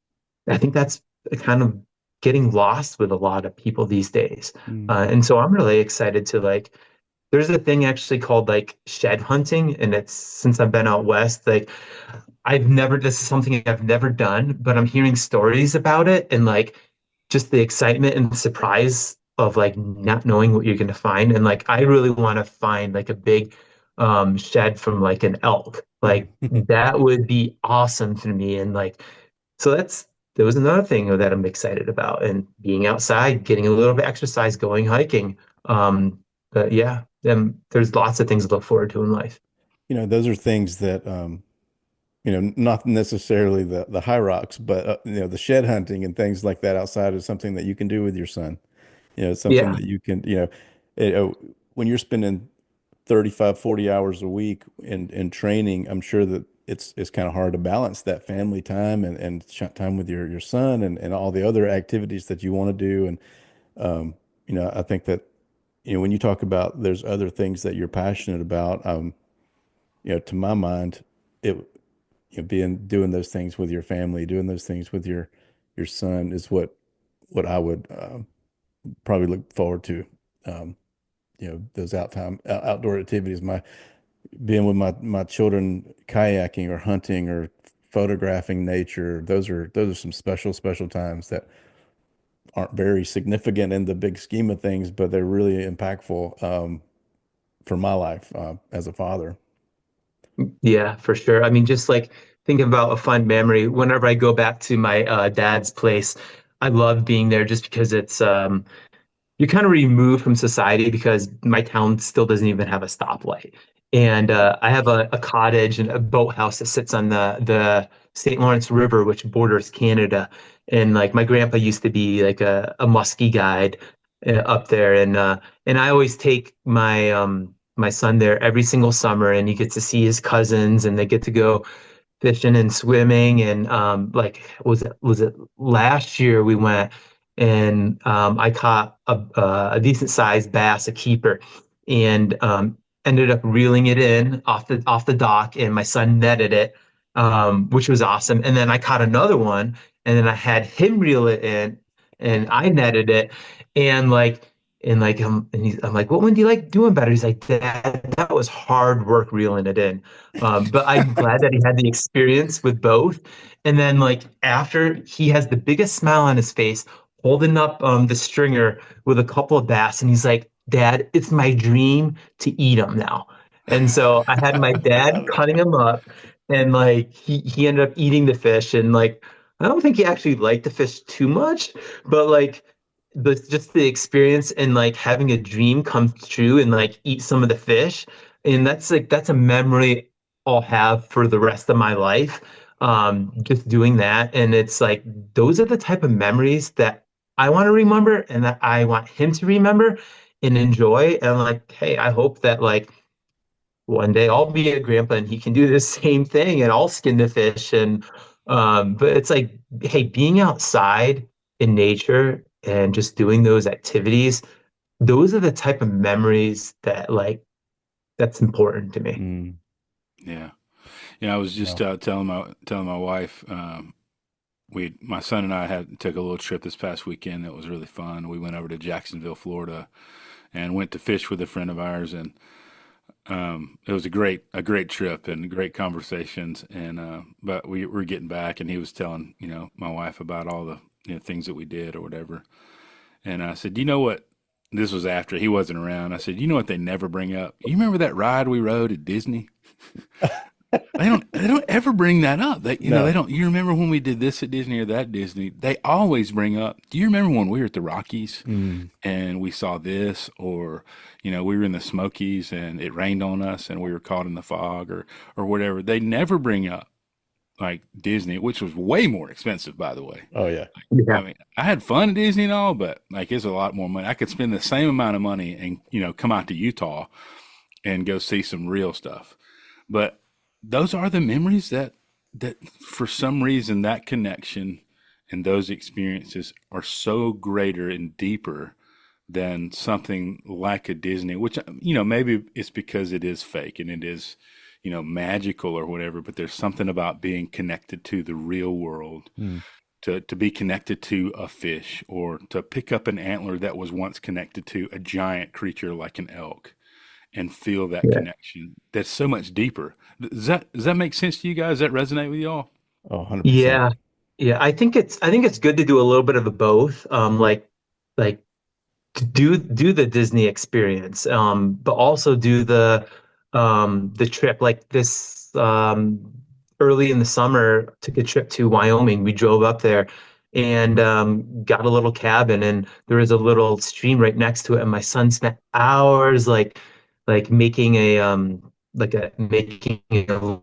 I think that's kind of getting lost with a lot of people these days. Mm. And so I'm really excited to like, there's a thing actually called like shed hunting. And it's since I've been out west, like this is something I've never done, but I'm hearing stories about it, and like just the excitement and the surprise of like not knowing what you're going to find. And like, I really want to find like a big shed from like an elk. Like that would be awesome to me. And like, so there was another thing that I'm excited about, and being outside, getting a little bit of exercise, going hiking. But yeah, there's lots of things to look forward to in life. Those are things that not necessarily the high rocks, but the shed hunting and things like that outside is something that you can do with your son. It's something Yeah. that you can, when you're spending 35, 40 hours a week in training, I'm sure that it's kind of hard to balance that family time and time with your son and all the other activities that you want to do. And I think that, when you talk about there's other things that you're passionate about, to my mind, it doing those things with your family, doing those things with your son is what I would probably look forward to. Um, those outdoor activities, my being with my children, kayaking or hunting or photographing nature. Those are some special times that aren't very significant in the big scheme of things, but they're really impactful for my life as a father. Yeah, for sure. I mean, just like thinking about a fun memory, whenever I go back to my dad's place, I love being there just because you're kind of removed from society, because my town still doesn't even have a stoplight. And I have a cottage and a boathouse that sits on the St. Lawrence River, which borders Canada. And like my grandpa used to be like a muskie guide up there. And I always take my son there every single summer, and he gets to see his cousins, and they get to go fishing and swimming. And like was it last year we went, and I caught a decent sized bass, a keeper, and ended up reeling it in off the dock, and my son netted it, which was awesome. And then I caught another one, and then I had him reel it in, and I netted it, and like. I'm like, what one do you like doing better? He's like, Dad, that was hard work reeling it in. But I'm glad that he had the experience with both. And then like after, he has the biggest smile on his face, holding up the stringer with a couple of bass, and he's like, "Dad, it's my dream to eat them now." And so I had my I dad love cutting that. them up, and like he ended up eating the fish, and like I don't think he actually liked the fish too much, but like just the experience and like having a dream come true and like eat some of the fish, and that's a memory I'll have for the rest of my life. Just doing that, and it's like those are the type of memories that I want to remember and that I want him to remember and enjoy. And like, hey, I hope that like one day I'll be a grandpa and he can do the same thing and I'll skin the fish. And but it's like, hey, being outside in nature and just doing those activities, those are the type of memories that like that's important to me. Mm, Yeah. Yeah. I was just yeah. telling my wife, my son and I had took a little trip this past weekend that was really fun. We went over to Jacksonville, Florida, and went to fish with a friend of ours, and it was a great trip and great conversations. And but we were getting back, and he was telling my wife about all the things that we did or whatever. And I said, you know what? This was after he wasn't around. I said, you know what they never bring up? You remember that ride we rode at Disney? They don't ever bring that up. They No. don't. You remember when we did this at Disney or that Disney? They always bring up. Do you remember when we were at the Rockies Mm, and we saw this, or we were in the Smokies and it rained on us and we were caught in the fog, or whatever. They never bring up like Disney, which was way more expensive, by the way. oh yeah. Yeah. I mean, I had fun at Disney and all, but like it's a lot more money. I could spend the same amount of money and come out to Utah and go see some real stuff. But those are the memories that for some reason that connection and those experiences are so greater and deeper than something like a Disney, which maybe it's because it is fake and it is magical or whatever, but there's something about being connected to the real world, Mm, to be connected to a fish or to pick up an antler that was once connected to a giant creature like an elk and feel that Yeah. connection that's so much deeper. Does that make sense to you guys? Does that resonate with y'all? oh, 100%. Yeah. Yeah. I think it's good to do a little bit of a both. Like to do the Disney experience, but also do the trip. Like this early in the summer, took a trip to Wyoming. We drove up there and got a little cabin, and there was a little stream right next to it. And my son spent hours like making a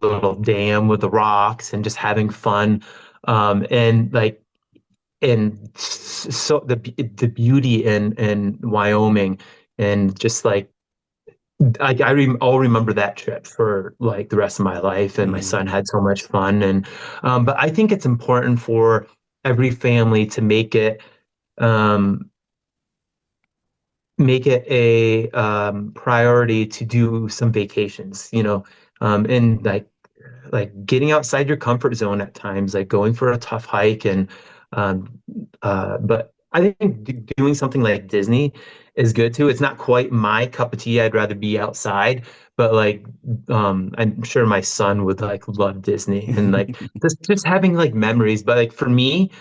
little dam with the rocks and just having fun. And like so the beauty in Wyoming and just like I'll remember that trip for like the rest of my life, and my Mm, son had so much fun. And but I think it's important for every family to um make it a priority to do some vacations, and like getting outside your comfort zone at times, like going for a tough hike. And um, but I think doing something like Disney is good too. It's not quite my cup of tea. I'd rather be outside, but like I'm sure my son would like love Disney and like just having like memories. But like for me,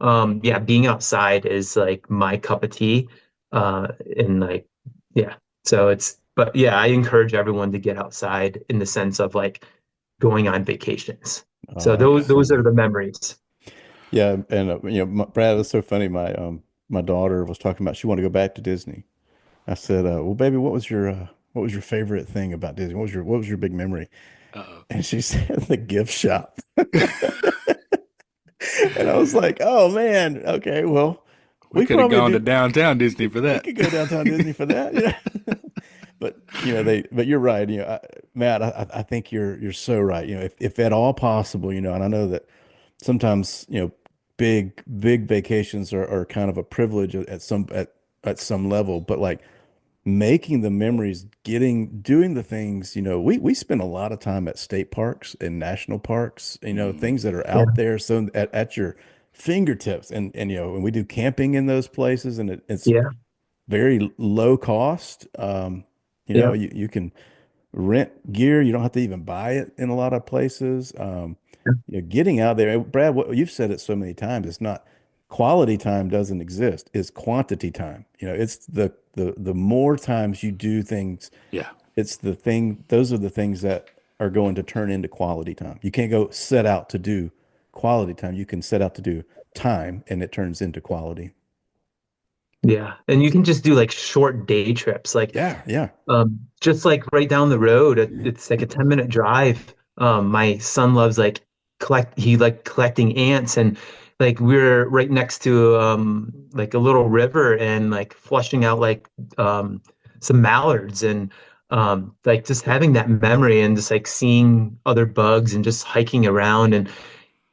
yeah, being outside is like my cup of tea. And like yeah, so but yeah, I encourage everyone to get outside in the sense of like going on vacations. So those Yeah. those are 100%. the memories. Yeah, and Brad, it's so funny. My daughter was talking about she wanted to go back to Disney. I said, "Well, baby, what was your favorite thing about Disney? What was your big memory?" Uh-oh. And she said the gift shop. And I was like, "Oh man, okay, well, We we could have probably gone to do. downtown Disney for We that. could go downtown Disney for that." Yeah. But but you're right. Matt, I think you're so right. If at all possible, and I know that sometimes, big vacations are kind of a privilege at some level, but like making the memories, doing the things, we spend a lot of time at state parks and national parks, Mm, things that are Yeah, out there, so at your fingertips, and and we do camping in those places, and it's yeah, very low cost. yeah, You can rent gear. You don't have to even buy it in a lot of places. Getting out there, Brad, what you've said it so many times, it's not. Quality time doesn't exist. It's quantity time. It's the more times you do things, Yeah. it's the thing, those are the things that are going to turn into quality time. You can't go set out to do quality time. You can set out to do time and it turns into quality. Yeah. And you can just do like short day trips. Like Yeah, yeah. just like right down the road, it's like a 10-minute drive. My son loves like he like collecting ants, and like we're right next to like a little river, and like flushing out like um some mallards, and like just having that memory and just like seeing other bugs and just hiking around. And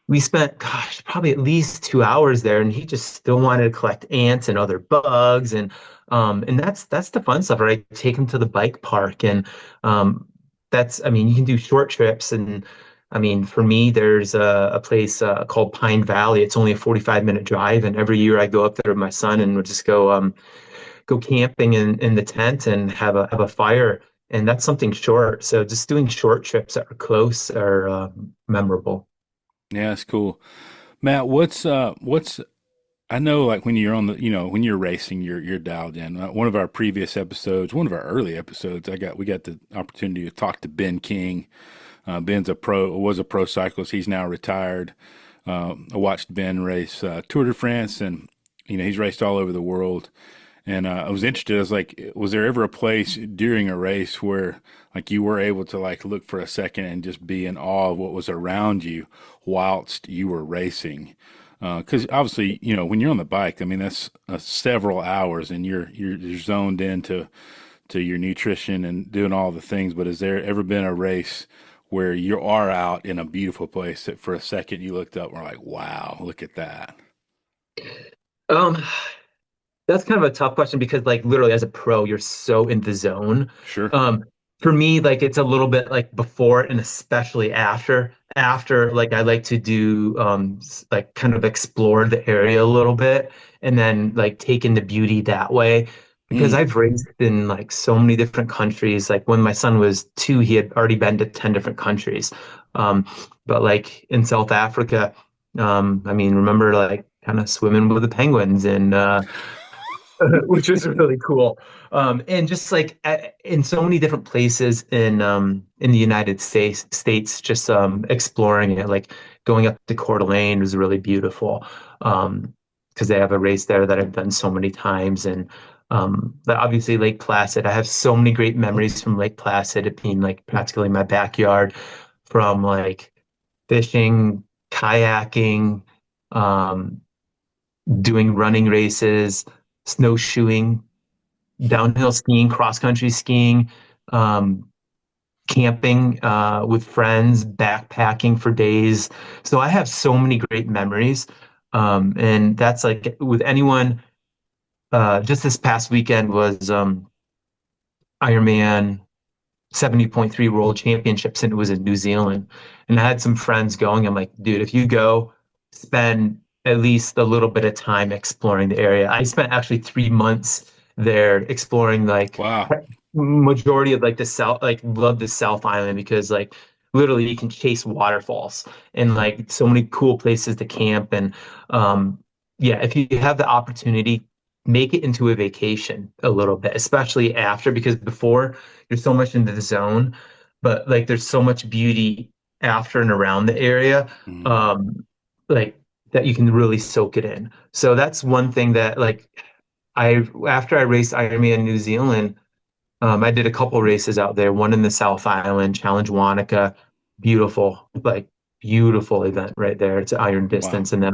we spent, gosh, probably at least 2 hours there, and he just still wanted to collect ants and other bugs, and that's the fun stuff, right? Take him to the bike park, and I mean, you can do short trips, and I mean, for me, there's a place called Pine Valley. It's only a 45-minute drive, and every year I go up there with my son, and we'll just go camping in the tent and have a fire, and that's something short. So just doing short trips that are close are memorable. Yeah, that's cool. Matt, what's I know like when you're on the, when you're racing, you're dialed in. One of our previous episodes, one of our early episodes, we got the opportunity to talk to Ben King. Ben's was a pro cyclist. He's now retired. I watched Ben race Tour de France, and he's raced all over the world. And I was interested. I was like, was there ever a place during a race where like you were able to like look for a second and just be in awe of what was around you whilst you were racing? Because obviously, when you're on the bike, I mean that's several hours, and you're zoned into your nutrition and doing all the things. But has there ever been a race where you are out in a beautiful place that for a second you looked up and were like, "Wow, look at that"? Um, That's kind of a tough question because like literally as a pro, you're so in the zone. Sure. Um, for me, like it's a little bit like before and especially after. After like I like to do like kind of explore the area a little bit and then like take in the beauty that way. Because Mm. I've raced in like so many different countries. Like when my son was 2, he had already been to 10 different countries. Um, but like in South Africa, I mean, remember like kind of swimming with the penguins and which was really cool. And just like in so many different places in the United States, just exploring it, like going up to Coeur d'Alene was really beautiful. Because they have a race there that I've done so many times, and but obviously Lake Placid. I have so many great memories from Lake Placid, it being like practically my backyard, from like fishing, kayaking, um, doing running races, snowshoeing, downhill skiing, cross country skiing, um, camping with friends, backpacking for days. So I have so many great memories. And that's like with anyone, just this past weekend was Ironman 70.3 World Championships, and it was in New Zealand. And I had some friends going. I'm like, dude, if you go, spend at least a little bit of time exploring the area. I spent actually 3 months there exploring like Wow. majority of like the south, like love the South Island because like literally you can chase waterfalls and like so many cool places to camp. And yeah, if you have the opportunity, make it into a vacation a little bit, especially after, because before you're so much into the zone, but like there's so much beauty after and around the area, Mm. um, like that you can really soak it in. So that's one thing that like after I raced Ironman in New Zealand, I did a couple races out there, one in the South Island, Challenge Wanaka, beautiful, like beautiful event right there. It's iron Wow. distance. And then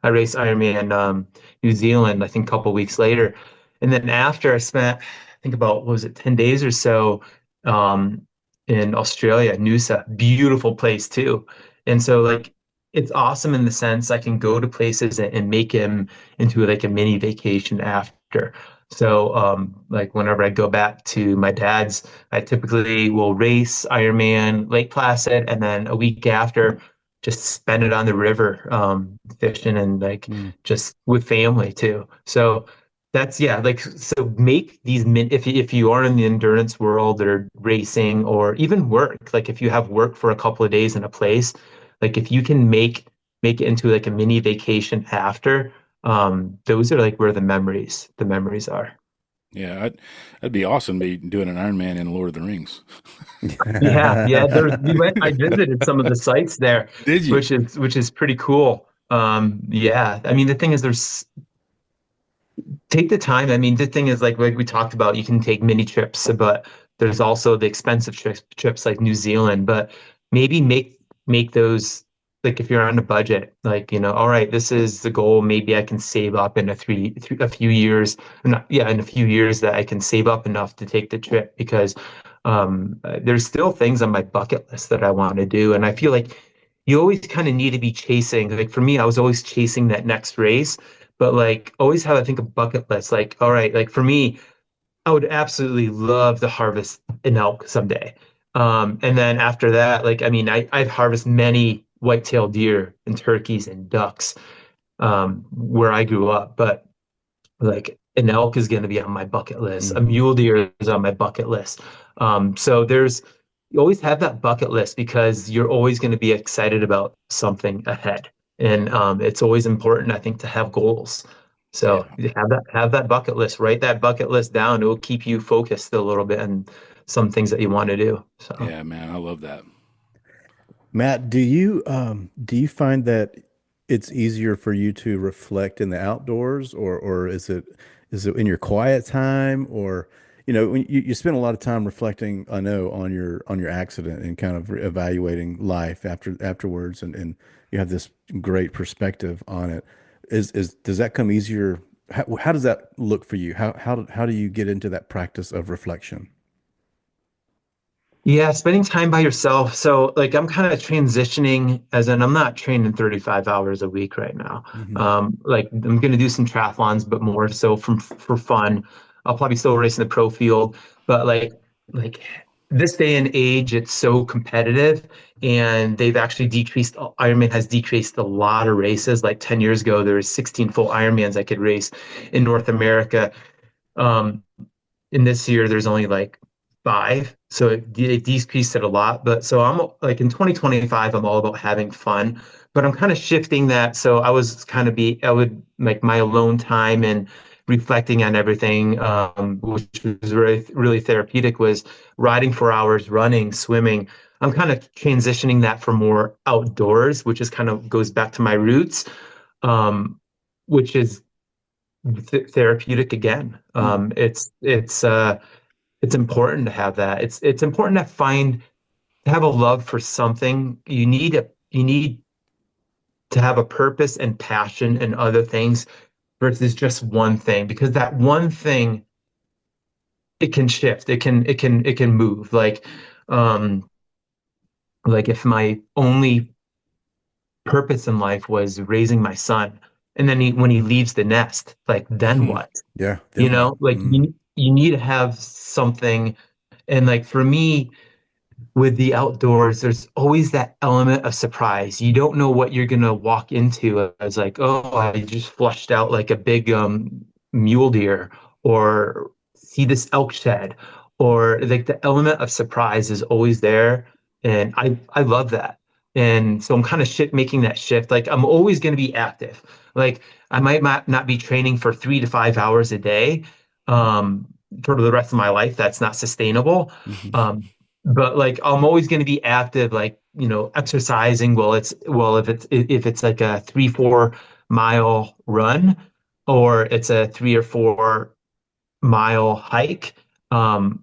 I raced Ironman New Zealand, I think a couple weeks later. And then after I spent, I think about, what was it, 10 days or so um, in Australia, Noosa, beautiful place too. And so like it's awesome in the sense I can go to places and make them into like a mini vacation after. So, like whenever I go back to my dad's, I typically will race Ironman Lake Placid, and then a week after, just spend it on the river, fishing and like Mm. just with family too. So that's yeah, like so make these if you are in the endurance world or racing or even work, like if you have work for a couple of days in a place, like if you can make it into like a mini vacation after, those are like where the memories are. Yeah, that'd be awesome to be doing an Ironman in Lord of the Rings. Yeah, yeah. I visited some of the sites there, Did you? which is pretty cool. Yeah. I mean, the thing is, take the time. I mean, the thing is, like we talked about, you can take mini trips, but there's also the expensive trips like New Zealand. But maybe make those, like, if you're on a budget, like, all right, this is the goal. Maybe I can save up in a few years, not, yeah, in a few years that I can save up enough to take the trip because there's still things on my bucket list that I want to do, and I feel like you always kind of need to be chasing. Like for me, I was always chasing that next race, but like always have, I think, a bucket list. Like, all right, like for me, I would absolutely love to harvest an elk someday. And then after that, like, I mean, I'd harvest many white-tailed deer and turkeys and ducks where I grew up, but like an elk is going to be on my bucket list. A Mhm. mule deer is on my bucket list. So you always have that bucket list because you're always going to be excited about something ahead. And it's always important, I think, to have goals. So Yeah. you have that bucket list, write that bucket list down. It will keep you focused a little bit on some things that you want to do. So. Yeah, man, I love that. Matt, do you find that it's easier for you to reflect in the outdoors, or is it in your quiet time, or when you spend a lot of time reflecting, I know, on your accident and kind of evaluating life afterwards, and you have this great perspective on it. Is does that come easier? How does that look for you? How do you get into that practice of reflection? Yeah, spending time by yourself. So, like, I'm kind of transitioning, as in, I'm not training 35 hours a week right now. Hmm. Like, I'm going to do some triathlons, but more so for fun. I'll probably still race in the pro field, but like this day and age, it's so competitive, and they've actually decreased. Ironman has decreased a lot of races. Like 10 years ago, there was 16 full Ironmans I could race in North America. Um, in this year there's only like five, so it decreased it a lot. But so I'm like in 2025 I'm all about having fun, but I'm kind of shifting that. So I would like my alone time and reflecting on everything, which was really really therapeutic, was riding for hours, running, swimming. I'm kind of transitioning that for more outdoors, which is kind of goes back to my roots, um, which is therapeutic again. It's important to have that. It's important to have a love for something. You need to have a purpose and passion and other things versus just one thing, because that one thing, it can shift. It can move. Like if my only purpose in life was raising my son, and then when he leaves the nest, like then what? Yeah, then what? Like you need to have something. And like for me, with the outdoors, there's always that element of surprise. You don't know what you're gonna walk into as, like, oh, I just flushed out like a big mule deer, or see this elk shed, or like the element of surprise is always there. And I love that. And so I'm kind of making that shift. Like I'm always gonna be active. Like I might not be training for 3 to 5 hours a day um for the rest of my life. That's not sustainable. Mhm. Um, but like I'm always going to be active, like exercising. If it's like a 3 4 mile run, or it's a 3 or 4 mile hike. um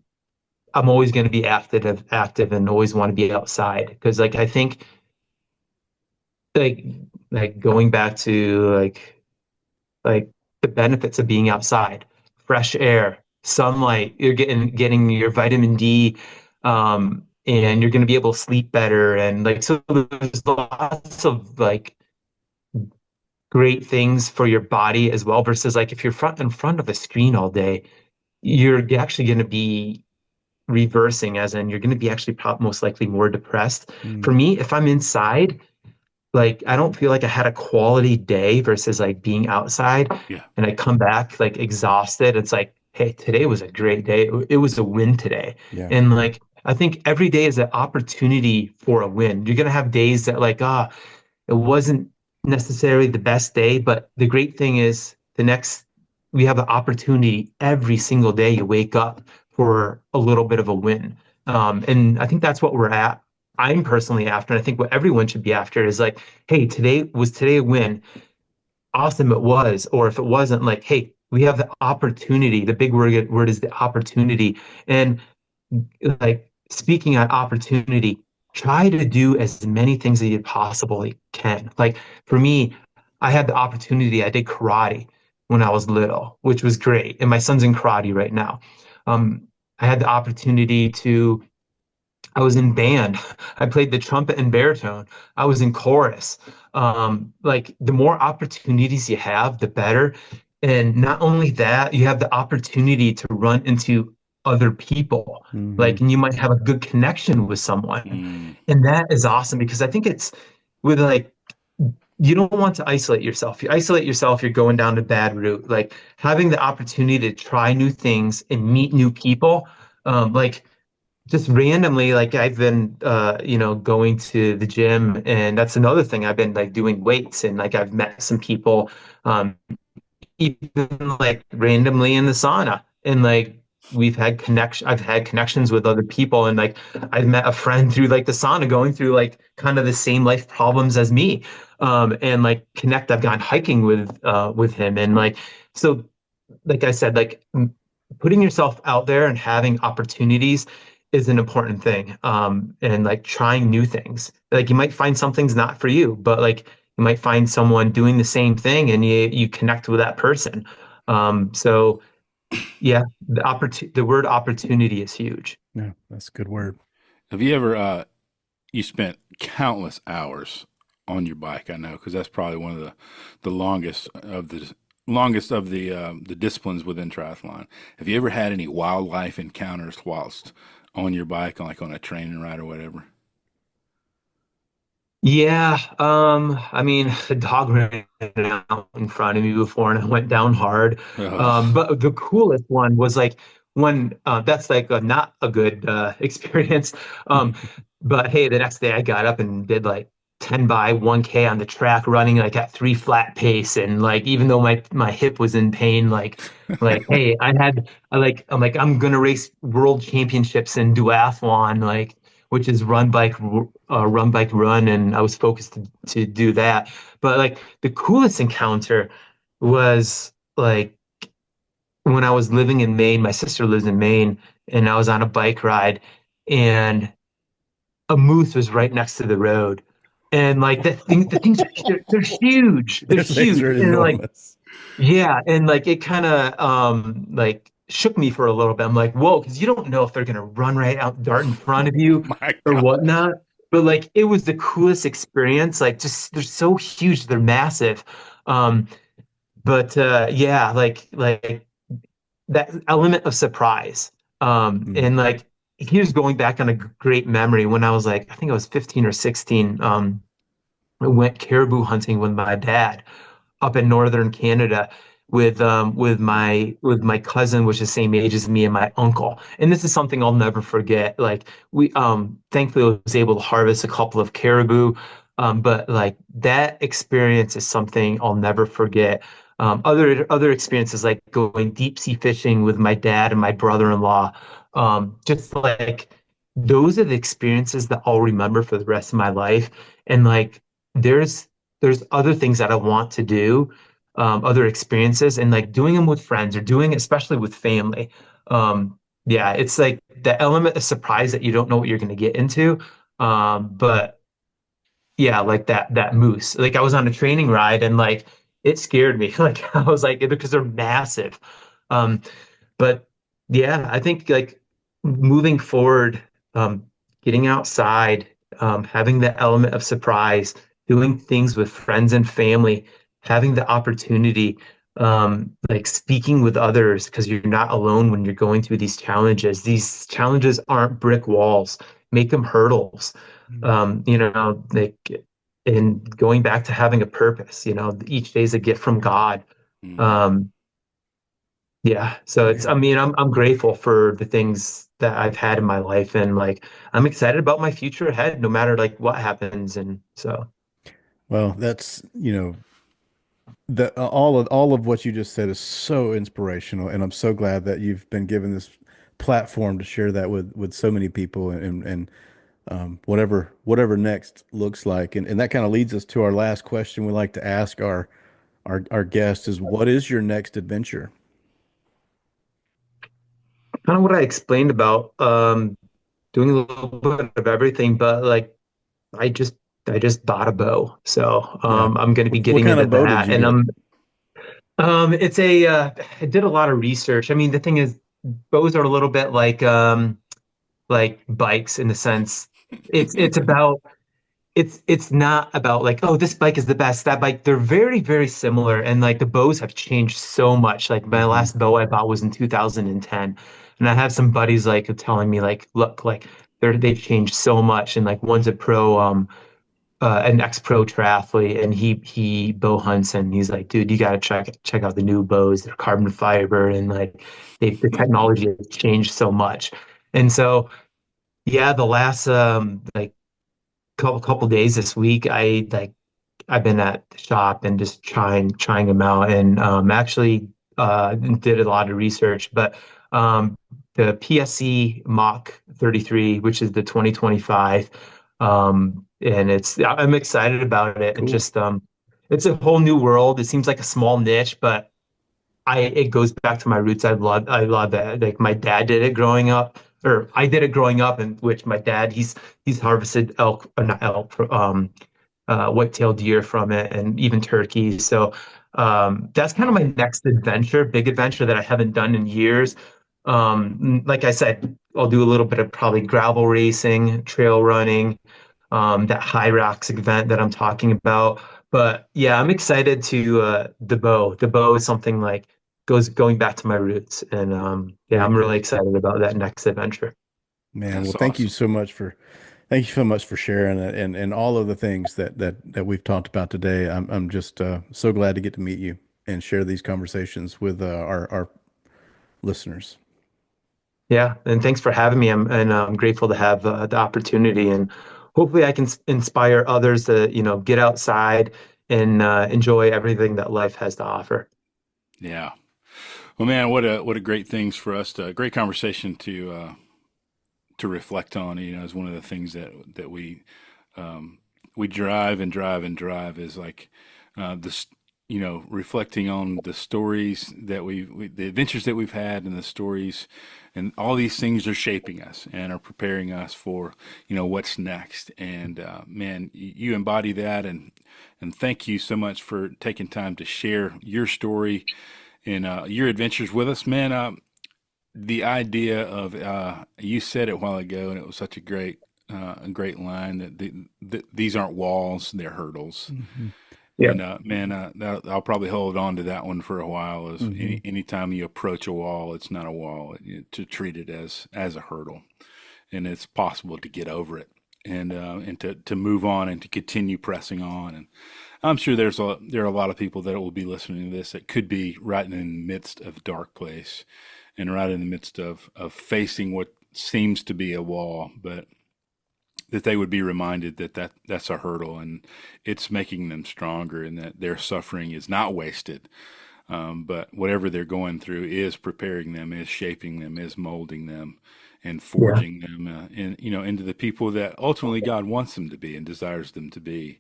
I'm always going to be active and always want to be outside, because like I think, like going back to like the benefits of being outside, fresh air, sunlight, you're getting your vitamin D, and you're going to be able to sleep better. And like, so there's lots of like great things for your body as well, versus like if you're in front of a screen all day, you're actually going to be reversing, as in you're going to be actually most likely more depressed. For Mm. me, if I'm inside, like I don't feel like I had a quality day versus like being outside, Yeah. and I come back like exhausted. It's like, hey, today was a great day. It was a win today. Yeah. And like I think every day is an opportunity for a win. You're gonna have days that, like, it wasn't necessarily the best day, but the great thing is we have the opportunity every single day you wake up for a little bit of a win. And I think that's what we're at. I'm personally after, and I think what everyone should be after is like, hey, today a win? Awesome it was. Or if it wasn't, like, hey, we have the opportunity. The big word is the opportunity. And like speaking on opportunity, try to do as many things that you possibly can. Like for me, I had the opportunity. I did karate when I was little, which was great. And my son's in karate right now. I had the opportunity to I was in band. I played the trumpet and baritone. I was in chorus. Like the more opportunities you have, the better. And not only that, you have the opportunity to run into other people. Hmm. Like, and you might have a good connection with someone. Mm. And that is awesome because I think it's with like, you don't want to isolate yourself. You isolate yourself, you're going down a bad route. Like having the opportunity to try new things and meet new people. Like just randomly, like I've been going to the gym, and that's another thing. I've been like doing weights, and like I've met some people even like randomly in the sauna, and like I've had connections with other people, and like I've met a friend through like the sauna going through like kind of the same life problems as me. And like I've gone hiking with him, and like so like I said, like putting yourself out there and having opportunities is an important thing. And like trying new things. Like you might find something's not for you, but like you might find someone doing the same thing and you connect with that person. So yeah, the word opportunity is huge. Yeah, that's a good word. Have you ever you spent countless hours on your bike? I know because that's probably one of the disciplines within triathlon. Have you ever had any wildlife encounters whilst on your bike, like on a training ride or whatever? Yeah, I mean, the dog ran out in front of me before and I went down hard. Oh, But the coolest one was like that's like not a good experience. Um, but hey, the next day I got up and did like 10 by 1K on the track running like at 3 flat pace. And like even though my hip was in pain, like hey, I'm like I'm gonna race world championships in duathlon, like which is run bike run, and I was focused to do that. But like the coolest encounter was like when I was living in Maine. My sister lives in Maine, and I was on a bike ride, and a moose was right next to the road. And like the things they're huge, they're Those things huge, are and like enormous. yeah, and like it kind of like shook me for a little bit. I'm like, whoa, because you don't know if they're gonna run right out, dart in front of you my or gosh. whatnot. But like it was the coolest experience. Like just they're so huge, they're massive. Um, but yeah, like that element of surprise. Mm. And like here's going back on a great memory when I was like, I think I was 15 or 16. I went caribou hunting with my dad up in northern Canada with my cousin, which is the same age as me, and my uncle. And this is something I'll never forget. Like we thankfully was able to harvest a couple of caribou. But like that experience is something I'll never forget. Other experiences like going deep sea fishing with my dad and my brother-in-law. Just like those are the experiences that I'll remember for the rest of my life. And like there's there's other things that I want to do, other experiences, and like doing them with friends or doing, especially with family. Yeah, it's like the element of surprise that you don't know what you're going to get into. But yeah, like that moose. Like I was on a training ride and like it scared me. Like I was like because they're massive. Um, but yeah, I think like moving forward, um, getting outside, having the element of surprise, doing things with friends and family, having the opportunity, like speaking with others because you're not alone when you're going through these challenges. These challenges aren't brick walls. Make them hurdles. Mm. Like and going back to having a purpose, each day is a gift from God. Mm. Um, yeah, so it's, Yeah. I mean, I'm grateful for the things that I've had in my life, and like I'm excited about my future ahead, no matter like what happens. And so Well, that's, the all of what you just said is so inspirational, and I'm so glad that you've been given this platform to share that with so many people, and whatever next looks like. And that kind of leads us to our last question we like to ask our guests is, what is your next adventure? Kind of what I explained about doing a little bit of everything, but like I just I just bought a bow. So Yeah. I'm going to be What getting kind into of bow did that. you And get? it's a I did a lot of research. I mean, the thing is bows are a little bit like bikes in the sense it's about it's not about like, oh, this bike is the best, that bike. They're very, very similar. And like the bows have changed so much. Like my Hmm. last bow I bought was in 2010. And I have some buddies like telling me like, look, like they've changed so much. And like one's a pro, an ex-pro triathlete, and he bow hunts, and he's like, dude, you gotta check out the new bows. They're carbon fiber, and like the technology has changed so much. And so yeah, the last like couple days this week, I've been at the shop and just trying them out, and actually did a lot of research. But the PSC Mach 33, which is the 2025, and I'm excited about it. And Cool. just it's a whole new world. It seems like a small niche, but I it goes back to my roots. I love it. Like my dad did it growing up, or I did it growing up, in which my dad he's harvested elk, not elk, white-tailed deer from it, and even turkeys. So that's kind of my Awesome. next adventure, big adventure that I haven't done in years. Like I said, I'll do a little bit of probably gravel racing, trail running, that high rocks event that I'm talking about. But yeah, I'm excited to the bow. The bow is something like going back to my roots, and yeah, Very I'm really cool. excited about that next adventure. Man, well, That's awesome. thank you so much for sharing it, and all of the things that we've talked about today. I'm just so glad to get to meet you and share these conversations with our listeners. Yeah, and thanks for having me. I'm grateful to have the opportunity, and hopefully I can inspire others to, get outside and enjoy everything that life has to offer. Yeah. Well, man, what a great things for us to great conversation to reflect on. Is one of the things that we drive and drive and drive is like this. Reflecting on the stories that the adventures that we've had, and the stories, and all these things are shaping us and are preparing us for what's next. And man, you embody that, and thank you so much for taking time to share your story and your adventures with us, man. The idea of you said it a while ago, and it was such a great line that these aren't walls, they're hurdles. Hmm. And man, I'll probably hold on to that one for a while. Is Hmm. anytime you approach a wall, it's not a wall. To treat it as a hurdle, and it's possible to get over it, and to move on and to continue pressing on. And I'm sure there are a lot of people that will be listening to this that could be right in the midst of a dark place, and right in the midst of facing what seems to be a wall, but that they would be reminded that's a hurdle, and it's making them stronger, and that their suffering is not wasted. But whatever they're going through is preparing them, is shaping them, is molding them, and Yeah. forging them into the people that ultimately God wants them to be and desires them to be.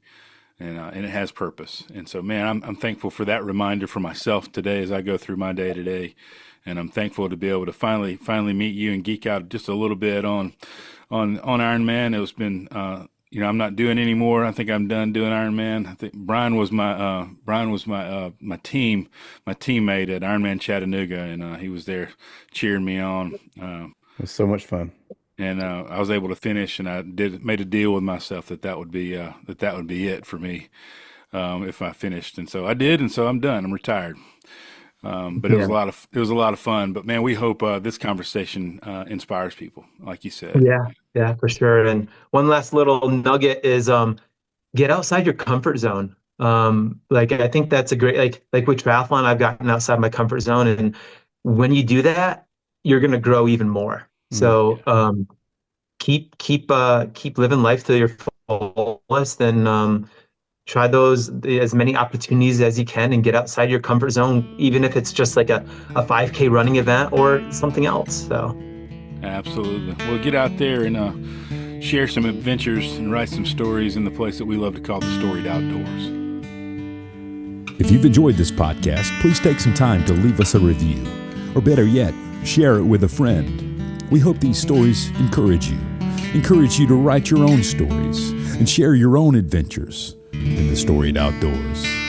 And it has purpose. And so, man, I'm thankful for that reminder for myself today as I go through my day to day. And I'm thankful to be able to finally meet you and geek out just a little bit on Ironman. It's been I'm not doing anymore. I think I'm done doing Ironman. I think Brian was my teammate at Ironman Chattanooga, and he was there cheering me on. It was so much fun. And I was able to finish, and I made a deal with myself that would be it for me if I finished, and so I did, and so I'm done. I'm retired. But Yeah. it was a lot of fun. But man, we hope this conversation inspires people, like you said. Yeah. Yeah, for sure. And one last little nugget is get outside your comfort zone. Like I think that's a great like with triathlon, I've gotten outside my comfort zone, and when you do that, you're gonna grow even more. Mm. So Yeah, keep living life to your fullest, and try those, as many opportunities as you can, and get outside your comfort zone, even if it's just like a 5K running event or something else. So absolutely. Well, get out there and share some adventures and write some stories in the place that we love to call the Storied Outdoors. If you've enjoyed this podcast, please take some time to leave us a review, or better yet, share it with a friend. We hope these stories encourage you to write your own stories and share your own adventures in the Storied Outdoors.